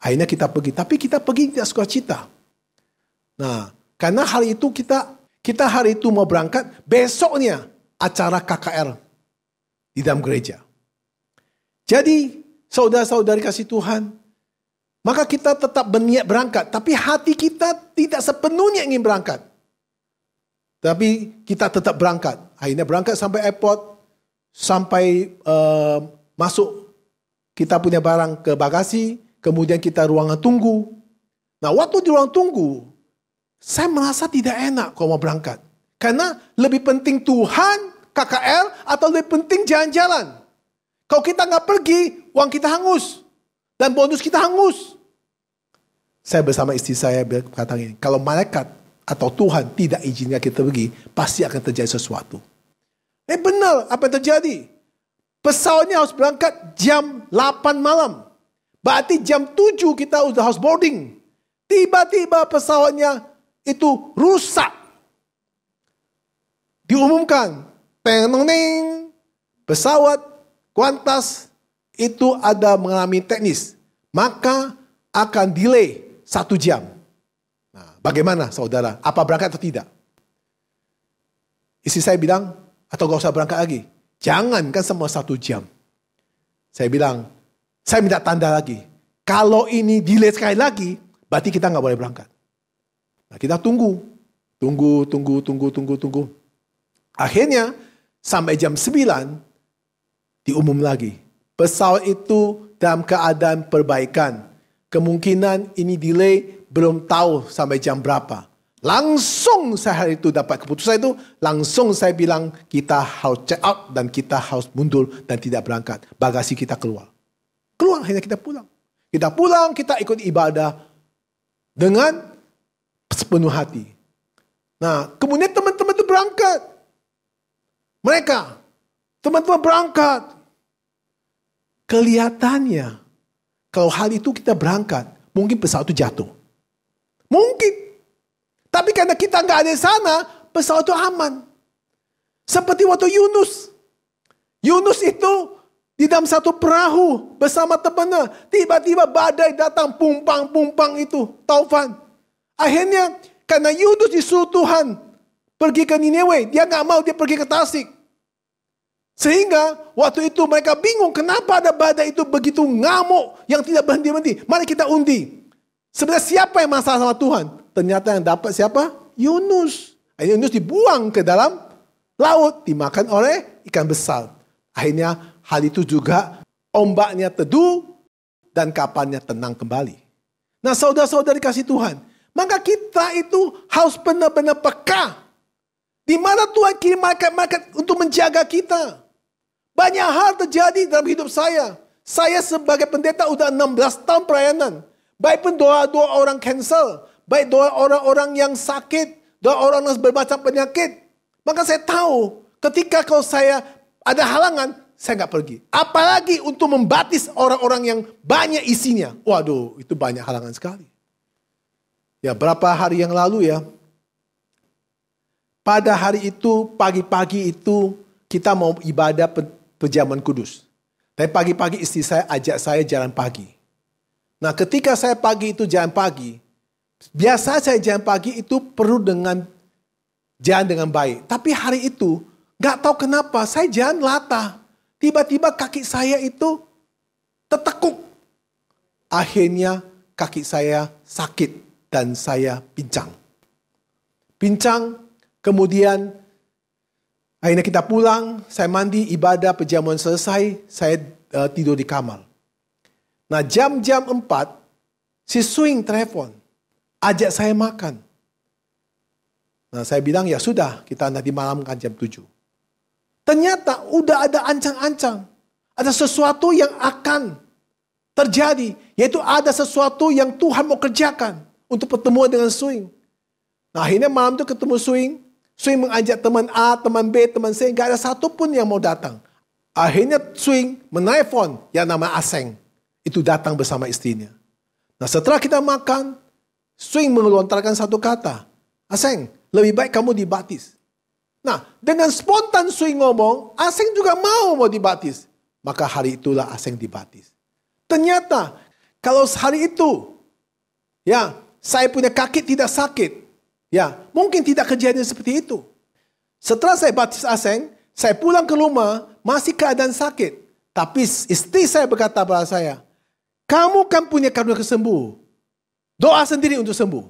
Akhirnya kita pergi, tapi kita pergi tidak sukacita. Nah, karena hari itu kita hari itu mau berangkat, besoknya acara KKR di dalam gereja. Jadi, saudara-saudari kasih Tuhan, maka kita tetap berniat berangkat, tapi hati kita tidak sepenuhnya ingin berangkat. Tapi kita tetap berangkat. Akhirnya berangkat sampai airport, sampai masuk kita punya barang ke bagasi, kemudian kita ruangan tunggu. Nah, waktu di ruang tunggu, saya merasa tidak enak kalau mau berangkat. Karena lebih penting Tuhan, KKR, atau lebih penting jalan-jalan. Kalau kita nggak pergi, uang kita hangus. Dan bonus kita hangus. Saya bersama istri saya berkata ini, kalau malaikat atau Tuhan tidak izinkan kita pergi, pasti akan terjadi sesuatu. Benar, apa yang terjadi? Pesawatnya harus berangkat jam 8 malam. Berarti jam 7 kita udah harus boarding. Tiba-tiba pesawatnya itu rusak. Diumumkan, teng-teng, pesawat Qantas itu ada mengalami teknis. Maka akan delay 1 jam. Nah, bagaimana saudara? Apa berangkat atau tidak? Istri saya bilang, atau gak usah berangkat lagi. Jangan kan semua 1 jam. Saya bilang, saya minta tanda lagi. Kalau ini delay sekali lagi, berarti kita gak boleh berangkat. Nah, kita tunggu. Akhirnya, sampai jam 9, diumum lagi. Pesawat itu dalam keadaan perbaikan. Kemungkinan ini delay, belum tahu sampai jam berapa. Langsung saya hari itu dapat keputusan itu, langsung saya bilang kita harus check out dan kita harus mundur dan tidak berangkat. Bagasi kita keluar. Akhirnya kita pulang. Kita ikut ibadah dengan sepenuh hati. Nah, kemudian teman-teman itu berangkat. Teman-teman berangkat. Kelihatannya, kalau hal itu kita berangkat, mungkin pesawat itu jatuh. Mungkin. Tapi karena kita nggak ada di sana, pesawat itu aman. Seperti waktu Yunus. Yunus itu di dalam satu perahu bersama temannya. Tiba-tiba badai datang, pumpang itu, taufan. Akhirnya karena Yunus disuruh Tuhan pergi ke Nineveh, dia nggak mau, dia pergi ke Tasik. Sehingga waktu itu mereka bingung kenapa ada badai itu begitu ngamuk yang tidak berhenti-henti. Mari kita undi. Sebenarnya siapa yang masalah sama Tuhan? Ternyata yang dapat siapa? Yunus. Akhirnya Yunus dibuang ke dalam laut, dimakan oleh ikan besar. Akhirnya hal itu juga ombaknya teduh dan kapalnya tenang kembali. Nah, saudara-saudari kasih Tuhan, maka kita itu harus benar-benar peka. Di mana Tuhan kirim malaikat-malaikat untuk menjaga kita. Banyak hal terjadi dalam hidup saya. Saya sebagai pendeta udah 16 tahun pelayanan. Baik pun doa-doa orang cancel. Baik doa orang-orang yang sakit. Doa orang yang bermacam penyakit. Maka saya tahu ketika kalau saya ada halangan, saya nggak pergi. Apalagi untuk membaptis orang-orang yang banyak isinya. Waduh, itu banyak halangan sekali. Ya, berapa hari yang lalu ya. Pada hari itu, pagi-pagi itu, kita mau ibadah perjamuan kudus. Tapi pagi-pagi istri saya ajak saya jalan pagi. Nah, ketika saya pagi itu jalan pagi, biasa saya jalan pagi itu perlu jalan dengan baik. Tapi hari itu, gak tahu kenapa, saya jalan latah. Tiba-tiba kaki saya itu tertekuk. Akhirnya kaki saya sakit dan saya pincang. Pincang, kemudian akhirnya kita pulang, saya mandi, ibadah, perjamuan selesai, saya tidur di kamar. Nah, jam-jam 4, si Swing telepon, ajak saya makan. Nah, saya bilang, ya sudah, kita nanti malam kan jam 7. Ternyata udah ada ancang-ancang. Ada sesuatu yang akan terjadi. Yaitu ada sesuatu yang Tuhan mau kerjakan untuk pertemuan dengan Swing. Nah, akhirnya malam itu ketemu Swing. Swing mengajak teman A, teman B, teman C. Gak ada satupun yang mau datang. Akhirnya Swing menelpon yang nama Aseng. Itu datang bersama istrinya. Nah, setelah kita makan, Swing melontarkan satu kata. Aseng, lebih baik kamu dibaptis. Nah, dengan spontan Swing ngomong, Aseng juga mau dibaptis. Maka hari itulah Aseng dibaptis. Ternyata, kalau hari itu, ya, saya punya kaki tidak sakit, ya, mungkin tidak kejadian seperti itu. Setelah saya baptis Aseng, saya pulang ke rumah, masih keadaan sakit. Tapi istri saya berkata pada saya, kamu kan punya karunia kesembuh. Doa sendiri untuk sembuh.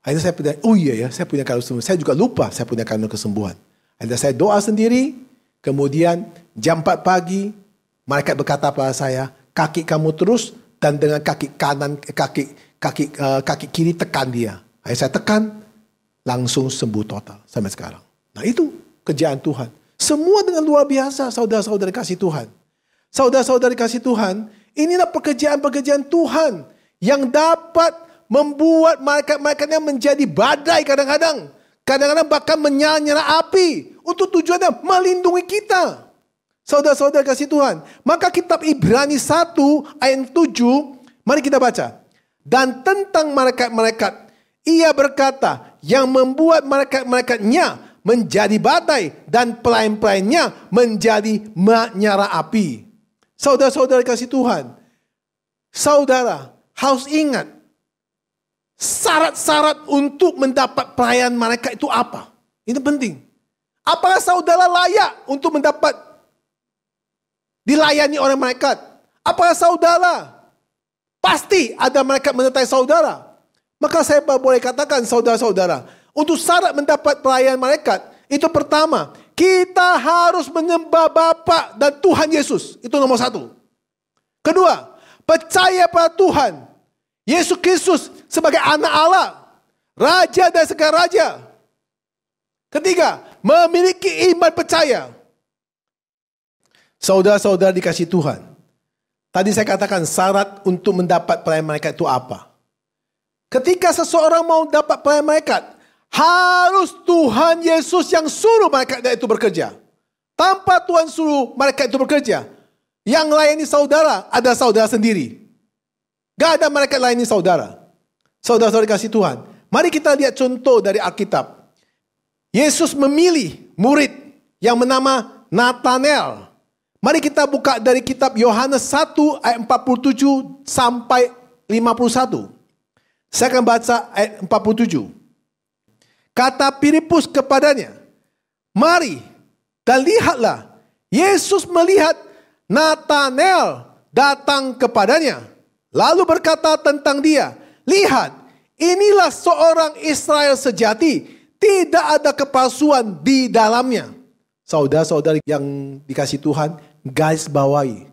Akhirnya saya punya, oh iya ya, saya punya karunia kesembuhan. Saya juga lupa saya punya karunia kesembuhan. Akhirnya saya doa sendiri, kemudian jam 4 pagi, malaikat berkata pada saya, kaki kamu terus dan dengan kaki kanan, kaki kiri tekan dia. Akhirnya saya tekan, langsung sembuh total sampai sekarang. Nah, itu kerjaan Tuhan. Semua dengan luar biasa, saudara-saudari kasih Tuhan. Saudara-saudari kasih Tuhan, inilah pekerjaan-pekerjaan Tuhan yang dapat membuat malaikat-malaikatnya menjadi badai kadang-kadang. Kadang-kadang bahkan menyala-nyala api untuk tujuannya melindungi kita. Saudara-saudara kasih Tuhan. Maka kitab Ibrani 1 ayat 7, mari kita baca. Dan tentang malaikat-malaikat, ia berkata, yang membuat malaikat-malaikatnya menjadi badai dan pelayan-pelayannya menjadi menyala api. Saudara-saudara kasih Tuhan, saudara harus ingat, syarat-syarat untuk mendapat pelayan malaikat itu apa? Ini penting. Apakah saudara layak untuk mendapat dilayani oleh malaikat? Apakah saudara pasti ada malaikat menyertai saudara? Maka saya boleh katakan saudara-saudara, untuk syarat mendapat pelayan malaikat, itu pertama, kita harus menyembah Bapa dan Tuhan Yesus. Itu nomor 1. Kedua, percaya pada Tuhan Yesus Kristus sebagai anak Allah, Raja dan segala Raja. Ketiga, memiliki iman percaya. Saudara-saudara dikasih Tuhan. Tadi saya katakan syarat untuk mendapat pelayan malaikat itu apa? Ketika seseorang mau dapat pelayan malaikat, harus Tuhan Yesus yang suruh malaikat itu bekerja. Tanpa Tuhan suruh malaikat itu bekerja, yang layani saudara ada saudara sendiri. Gak ada malaikat layani saudara. Saudara-saudara kasih Tuhan. Mari kita lihat contoh dari Alkitab. Yesus memilih murid yang bernama Nathanael. Mari kita buka dari kitab Yohanes 1 ayat 47 sampai 51. Saya akan baca ayat 47. Kata Filipus kepadanya, mari dan lihatlah. Yesus melihat Nathanael datang kepadanya. Lalu berkata tentang dia, lihat, inilah seorang Israel sejati. Tidak ada kepalsuan di dalamnya. Saudara-saudari yang dikasih Tuhan, garis bawahi.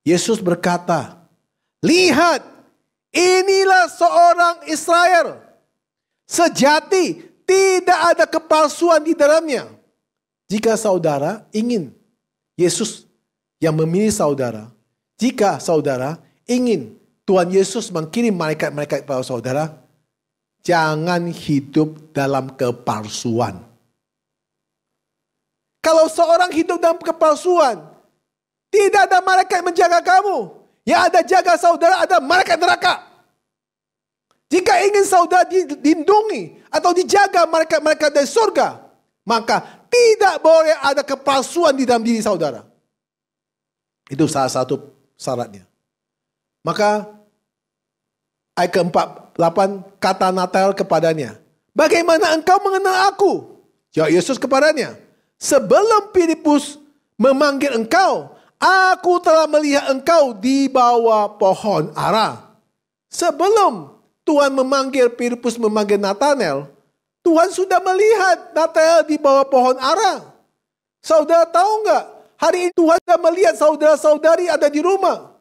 Yesus berkata, lihat, inilah seorang Israel sejati. Tidak ada kepalsuan di dalamnya. Jika saudara ingin Yesus yang memilih saudara, jika saudara ingin Tuhan Yesus mengirim malaikat-malaikat kepada saudara, jangan hidup dalam kepalsuan. Kalau seorang hidup dalam kepalsuan, tidak ada malaikat menjaga kamu. Yang ada jaga saudara ada malaikat neraka. Jika ingin saudara dilindungi atau dijaga malaikat-malaikat dari surga, maka tidak boleh ada kepalsuan di dalam diri saudara. Itu salah satu syaratnya. Maka Ayat ke-48, kata Natanael kepadanya, bagaimana engkau mengenal aku? Jawab Yesus kepadanya, sebelum Filipus memanggil engkau, aku telah melihat engkau di bawah pohon ara. Sebelum Tuhan memanggil Filipus memanggil Natanael, Tuhan sudah melihat Natanael di bawah pohon ara. Saudara tahu nggak? Hari ini Tuhan sudah melihat saudara-saudari ada di rumah.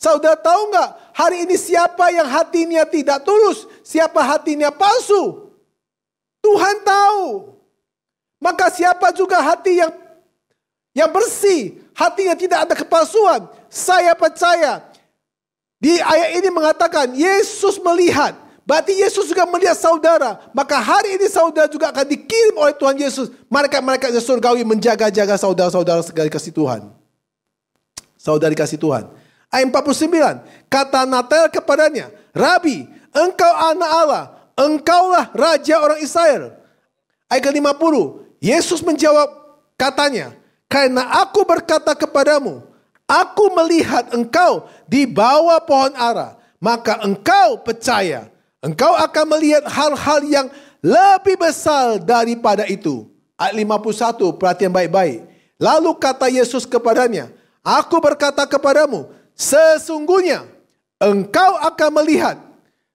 Saudara tahu nggak? Hari ini siapa yang hatinya tidak tulus, siapa hatinya palsu? Tuhan tahu. Maka siapa juga hati yang bersih, hatinya tidak ada kepalsuan. Saya percaya di ayat ini mengatakan Yesus melihat. Berarti Yesus juga melihat saudara. Maka hari ini saudara juga akan dikirim oleh Tuhan Yesus. Malaikat-malaikat surgawi menjaga-jaga saudara-saudara segala kasih Tuhan. Saudara dikasih Tuhan. Ayat 49. Kata Natanael kepadanya, Rabi, engkau anak Allah. Engkaulah Raja orang Israel. Ayat ke-50. Yesus menjawab katanya, karena aku berkata kepadamu, aku melihat engkau di bawah pohon ara. Maka engkau percaya. Engkau akan melihat hal-hal yang lebih besar daripada itu. Ayat 51, perhatian baik-baik. Lalu kata Yesus kepadanya, aku berkata kepadamu, sesungguhnya engkau akan melihat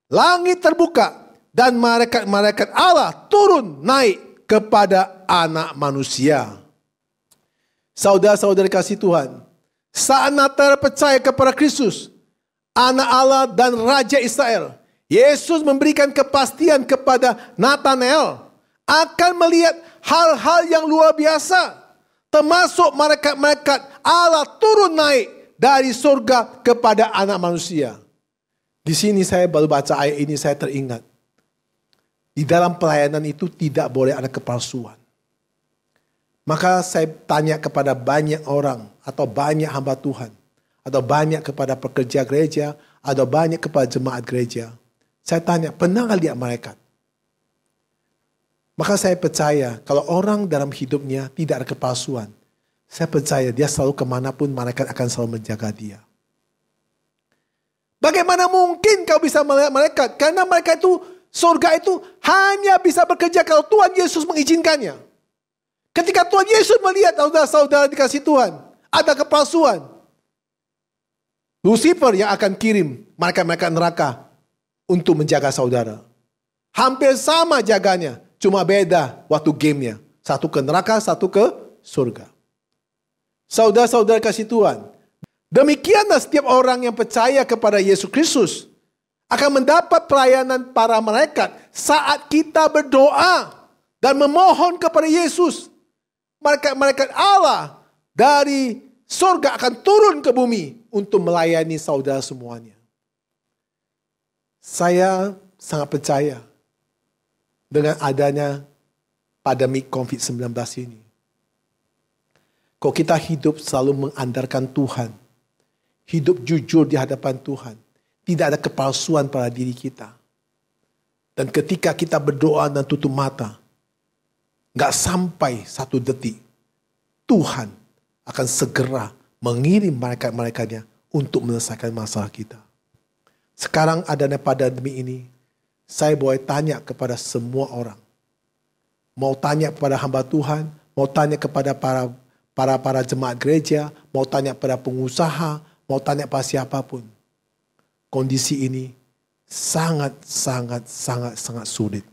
langit terbuka dan malaikat-malaikat Allah turun naik kepada anak manusia. Saudara-saudara kasih Tuhan, saat Natanael percaya kepada Kristus, anak Allah dan Raja Israel, Yesus memberikan kepastian kepada Natanael akan melihat hal-hal yang luar biasa, termasuk malaikat-malaikat Allah turun naik dari surga kepada anak manusia. Di sini saya baru baca ayat ini, saya teringat. Di dalam pelayanan itu tidak boleh ada kepalsuan. Maka saya tanya kepada banyak orang, atau banyak hamba Tuhan, atau banyak kepada pekerja gereja, atau banyak kepada jemaat gereja. Saya tanya, pernah nggak lihat malaikat? Maka saya percaya kalau orang dalam hidupnya tidak ada kepalsuan, saya percaya dia selalu kemanapun malaikat akan selalu menjaga dia. Bagaimana mungkin kau bisa melihat malaikat? Karena malaikat itu, surga itu hanya bisa bekerja kalau Tuhan Yesus mengizinkannya. Ketika Tuhan Yesus melihat saudara-saudara dikasih Tuhan, ada kepalsuan. Lucifer yang akan kirim malaikat-malaikat neraka untuk menjaga saudara. Hampir sama jaganya, cuma beda waktu gamenya. Satu ke neraka, satu ke surga. Saudara-saudara kasih Tuhan, demikianlah setiap orang yang percaya kepada Yesus Kristus akan mendapat pelayanan para malaikat saat kita berdoa dan memohon kepada Yesus. Malaikat-malaikat Allah dari surga akan turun ke bumi untuk melayani saudara semuanya. Saya sangat percaya dengan adanya pandemi COVID-19 ini. Kalau kita hidup selalu mengandalkan Tuhan, hidup jujur di hadapan Tuhan, tidak ada kepalsuan pada diri kita. Dan ketika kita berdoa dan tutup mata, gak sampai 1 detik, Tuhan akan segera mengirim malaikat-malaikatnya untuk menyelesaikan masalah kita. Sekarang adanya pandemi ini, saya boleh tanya kepada semua orang. Mau tanya kepada hamba Tuhan, mau tanya kepada para jemaat gereja, mau tanya pada pengusaha, mau tanya pada siapapun. Kondisi ini sangat sulit.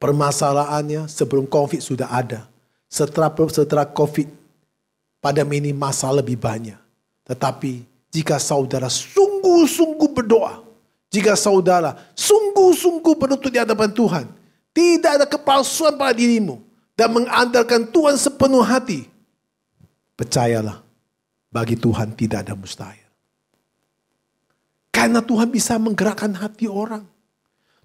Permasalahannya sebelum COVID sudah ada. Setelah COVID, pandemi ini masalah lebih banyak. Tetapi jika saudara sungguh-sungguh berdoa, jika saudara sungguh-sungguh berlutut di hadapan Tuhan, tidak ada kepalsuan pada dirimu, dan mengandalkan Tuhan sepenuh hati, percayalah, bagi Tuhan tidak ada mustahil. Karena Tuhan bisa menggerakkan hati orang.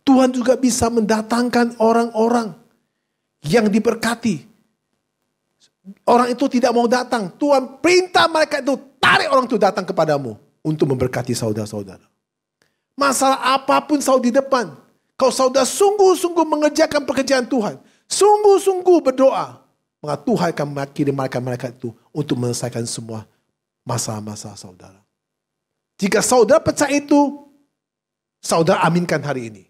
Tuhan juga bisa mendatangkan orang-orang yang diberkati. Orang itu tidak mau datang. Tuhan perintah mereka itu, tarik orang itu datang kepadamu untuk memberkati saudara-saudara. Masalah apapun selalu di depan. Kalau saudara sungguh-sungguh mengerjakan pekerjaan Tuhan, sungguh-sungguh berdoa, maka Tuhan akan mengirim malaikat-malaikat itu untuk menyelesaikan semua masalah-masalah saudara. Jika saudara percaya itu, Saudara aminkan hari ini.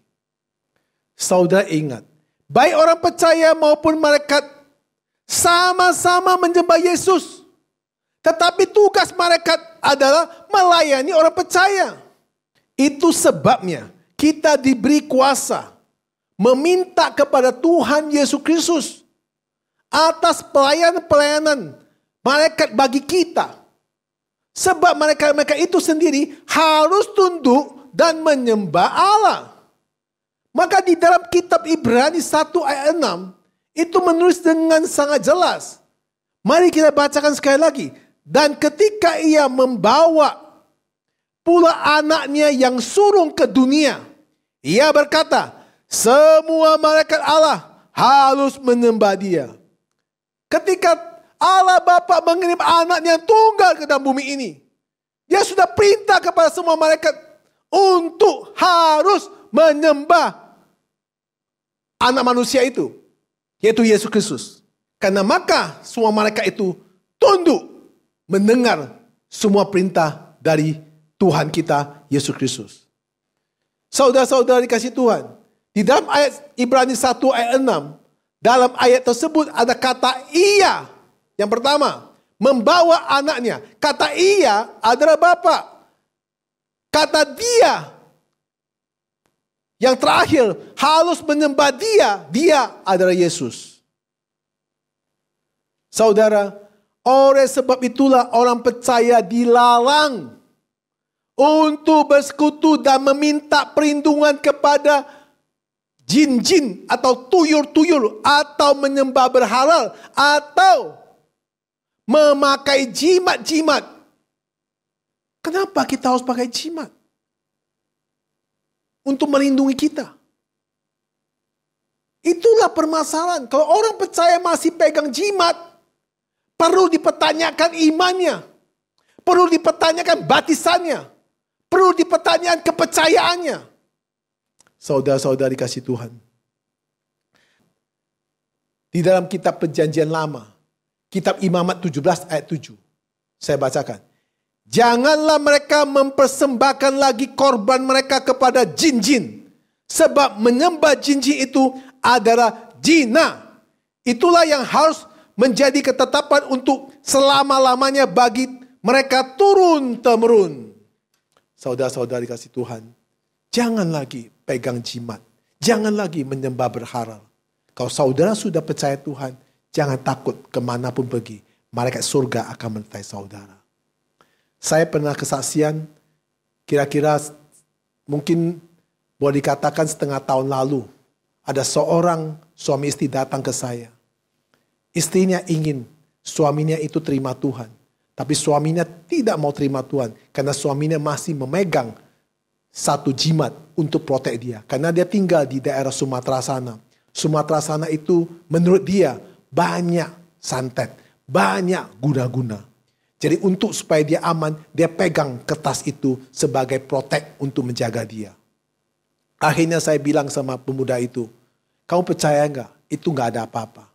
Saudara ingat, baik orang percaya maupun malaikat sama-sama menyembah Yesus. Tetapi tugas malaikat adalah melayani orang percaya. Itu sebabnya kita diberi kuasa meminta kepada Tuhan Yesus Kristus atas pelayanan-pelayanan malaikat bagi kita. Sebab mereka itu sendiri harus tunduk dan menyembah Allah. Maka di dalam kitab Ibrani 1 ayat 6 itu menulis dengan sangat jelas. Mari kita bacakan sekali lagi. Dan ketika ia membawa pula anaknya yang surung ke dunia, ia berkata, semua malaikat Allah harus menyembah dia. Ketika Allah Bapa mengirim anaknya yang tunggal ke dalam bumi ini, dia sudah perintah kepada semua malaikat untuk harus menyembah anak manusia itu, yaitu Yesus Kristus. Karena maka semua malaikat itu tunduk mendengar semua perintah dari Tuhan kita Yesus Kristus. Saudara-saudara dikasih Tuhan, di dalam ayat Ibrani 1 ayat 6, dalam ayat tersebut ada kata ia. Yang pertama, membawa anaknya. Kata ia adalah Bapa. Kata dia yang terakhir harus menyembah dia. Dia adalah Yesus. Saudara, oleh sebab itulah orang percaya dilarang untuk bersekutu dan meminta perlindungan kepada jin-jin atau tuyul-tuyul atau menyembah berhala atau memakai jimat-jimat. Kenapa kita harus pakai jimat? Untuk melindungi kita. Itulah permasalahan. Kalau orang percaya masih pegang jimat, perlu dipertanyakan imannya. Perlu dipertanyakan baptisannya. Perlu dipertanyakan kepercayaannya. Saudara-saudara dikasih Tuhan. Di dalam kitab Perjanjian Lama, kitab Imamat 17 ayat 7. Saya bacakan. Janganlah mereka mempersembahkan lagi korban mereka kepada jin-jin. Sebab menyembah jin-jin itu adalah zina. Itulah yang harus menjadi ketetapan untuk selama-lamanya bagi mereka turun-temurun. Saudara-saudara dikasih Tuhan. Jangan lagi pegang jimat. Jangan lagi menyembah berhala. Kalau saudara sudah percaya Tuhan, jangan takut kemanapun pergi. Malaikat surga akan menyertai saudara. Saya pernah kesaksian, kira-kira mungkin boleh dikatakan setengah tahun lalu. Ada seorang suami istri datang ke saya. Istrinya ingin suaminya itu terima Tuhan. Tapi suaminya tidak mau terima Tuhan. Karena suaminya masih memegang satu jimat untuk protek dia. Karena dia tinggal di daerah Sumatera sana. Sumatera sana itu menurut dia banyak santet. Banyak guna-guna. Jadi untuk supaya dia aman, dia pegang kertas itu sebagai protek untuk menjaga dia. Akhirnya saya bilang sama pemuda itu, kamu percaya nggak? Itu nggak ada apa-apa.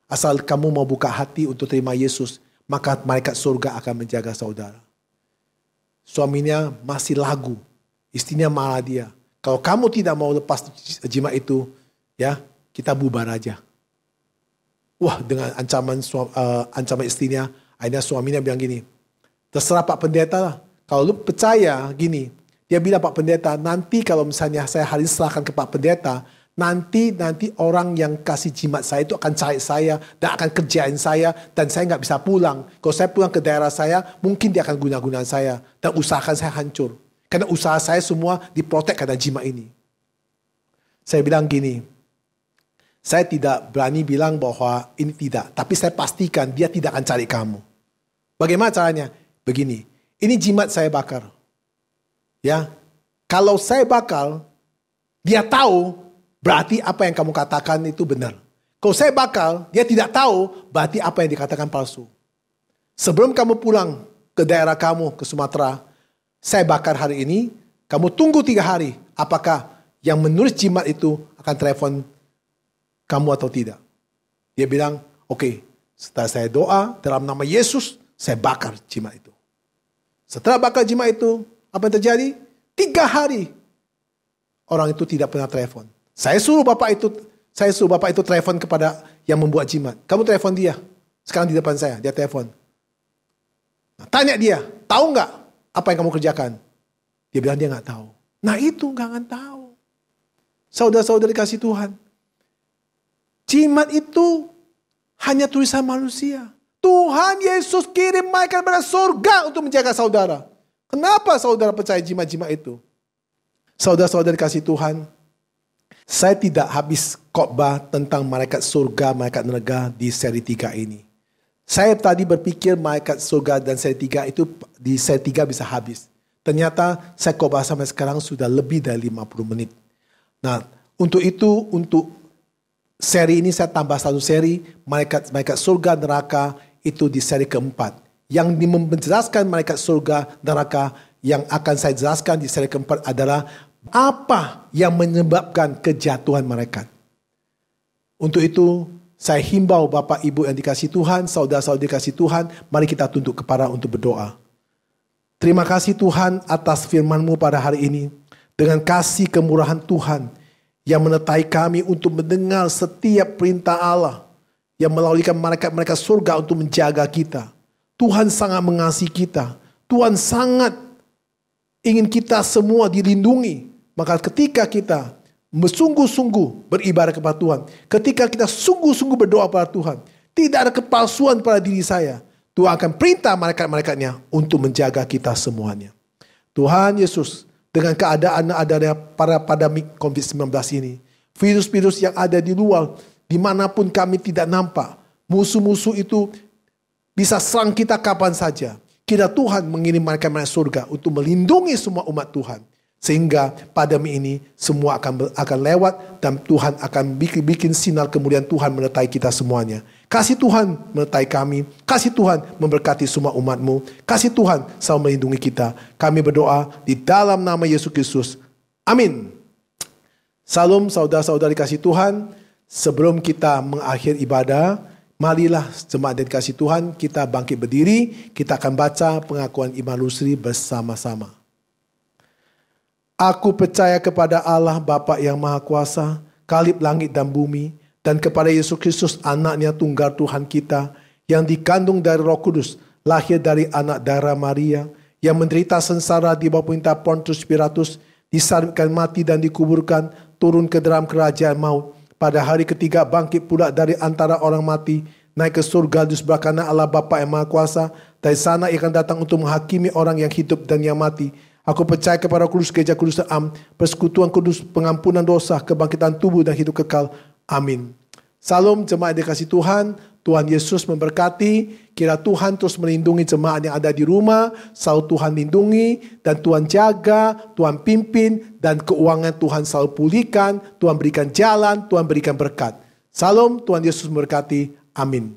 Asal kamu mau buka hati untuk terima Yesus, maka malaikat surga akan menjaga saudara. Suaminya masih lagu. Istrinya marah dia. Kalau kamu tidak mau lepas jimat itu, ya kita bubar aja. Wah, dengan ancaman istrinya, akhirnya suaminya bilang gini, terserah Pak Pendeta lah. Kalau lu percaya gini, dia bilang Pak Pendeta, nanti kalau misalnya saya hari ini serahkan ke Pak Pendeta, nanti orang yang kasih jimat saya itu akan cari saya dan akan kerjain saya dan saya nggak bisa pulang. Kalau saya pulang ke daerah saya, mungkin dia akan guna-gunakan saya dan usahakan saya hancur. Karena usaha saya semua diprotek karena jimat ini. Saya bilang gini, saya tidak berani bilang bahwa ini tidak, tapi saya pastikan dia tidak akan cari kamu. Bagaimana caranya? Begini, ini jimat saya bakar. Ya, kalau saya bakar, dia tahu. Berarti apa yang kamu katakan itu benar. Kalau saya bakal, dia tidak tahu, berarti apa yang dikatakan palsu. Sebelum kamu pulang ke daerah kamu, ke Sumatera, saya bakar hari ini, kamu tunggu 3 hari. Apakah yang menulis jimat itu akan telepon kamu atau tidak? Dia bilang, oke, setelah saya doa, dalam nama Yesus, saya bakar jimat itu. Setelah bakar jimat itu, apa yang terjadi? 3 hari. orang itu tidak pernah telepon. Saya suruh bapak itu telepon kepada yang membuat jimat. Kamu telepon dia. Sekarang di depan saya, dia telepon. Nah, tanya dia, tahu nggak apa yang kamu kerjakan? Dia bilang dia nggak tahu. Nah itu nggak akan tahu. Saudara-saudari kasih Tuhan. Jimat itu hanya tulisan manusia. Tuhan Yesus kirim malaikat dari surga untuk menjaga saudara. Kenapa saudara percaya jimat-jimat itu? Saudara-saudari kasih Tuhan, saya tidak habis khotbah tentang malaikat surga, malaikat neraka di seri 3 ini. Saya tadi berpikir malaikat surga dan seri 3 itu di seri 3 bisa habis. Ternyata saya khotbah sampai sekarang sudah lebih dari 50 menit. Nah, untuk itu, untuk seri ini saya tambah satu seri, malaikat surga neraka itu di seri keempat. Yang menjelaskan malaikat surga neraka yang akan saya jelaskan di seri keempat adalah apa yang menyebabkan kejatuhan malaikat. Untuk itu, saya himbau Bapak Ibu yang dikasihi Tuhan, saudara-saudari dikasihi Tuhan, mari kita tunduk kepala untuk berdoa. Terima kasih Tuhan atas firman-Mu pada hari ini. Dengan kasih kemurahan Tuhan yang menyertai kami untuk mendengar setiap perintah Allah yang melaluikan malaikat-malaikat surga untuk menjaga kita. Tuhan sangat mengasihi kita. Tuhan sangat ingin kita semua dilindungi. Maka ketika kita bersungguh-sungguh beribadah kepada Tuhan, ketika kita sungguh-sungguh berdoa kepada Tuhan, tidak ada kepalsuan pada diri saya, Tuhan akan perintah malaikat-malaikatnya untuk menjaga kita semuanya. Tuhan Yesus, dengan keadaan adanya para pandemik COVID-19 ini, virus-virus yang ada di luar, dimanapun kami tidak nampak, musuh-musuh itu bisa serang kita kapan saja. Kira Tuhan mengirim malaikat-malaikat surga untuk melindungi semua umat Tuhan. Sehingga pandemi ini semua akan lewat dan Tuhan akan bikin sinar kemuliaan Tuhan menyertai kita semuanya. Kasih Tuhan menyertai kami. Kasih Tuhan memberkati semua umat-Mu. Kasih Tuhan selalu melindungi kita. Kami berdoa di dalam nama Yesus Kristus. Amin. Salam saudara-saudari kasih Tuhan. Sebelum kita mengakhiri ibadah, marilah jemaat dan kasih Tuhan kita bangkit berdiri. Kita akan baca pengakuan iman lusri bersama-sama. Aku percaya kepada Allah Bapa yang Maha Kuasa, Khalib langit dan bumi, dan kepada Yesus Kristus anaknya tunggal Tuhan kita, yang dikandung dari Roh Kudus, lahir dari anak darah Maria, yang menderita sengsara di bawah perintah Pontius Pilatus, disalibkan mati dan dikuburkan, turun ke dalam kerajaan maut. Pada hari ketiga bangkit pula dari antara orang mati, naik ke surga di sebelah kanan Allah Bapa yang Maha Kuasa. Dari sana ia akan datang untuk menghakimi orang yang hidup dan yang mati. Aku percaya kepada kudus gereja kudus am, persekutuan kudus, pengampunan dosa, kebangkitan tubuh dan hidup kekal. Amin. Salam jemaat dikasih Tuhan. Tuhan Yesus memberkati. Kira Tuhan terus melindungi jemaat yang ada di rumah. Selalu Tuhan lindungi dan Tuhan jaga, Tuhan pimpin, dan keuangan Tuhan selalu pulihkan. Tuhan berikan jalan, Tuhan berikan berkat. Salam, Tuhan Yesus memberkati. Amin.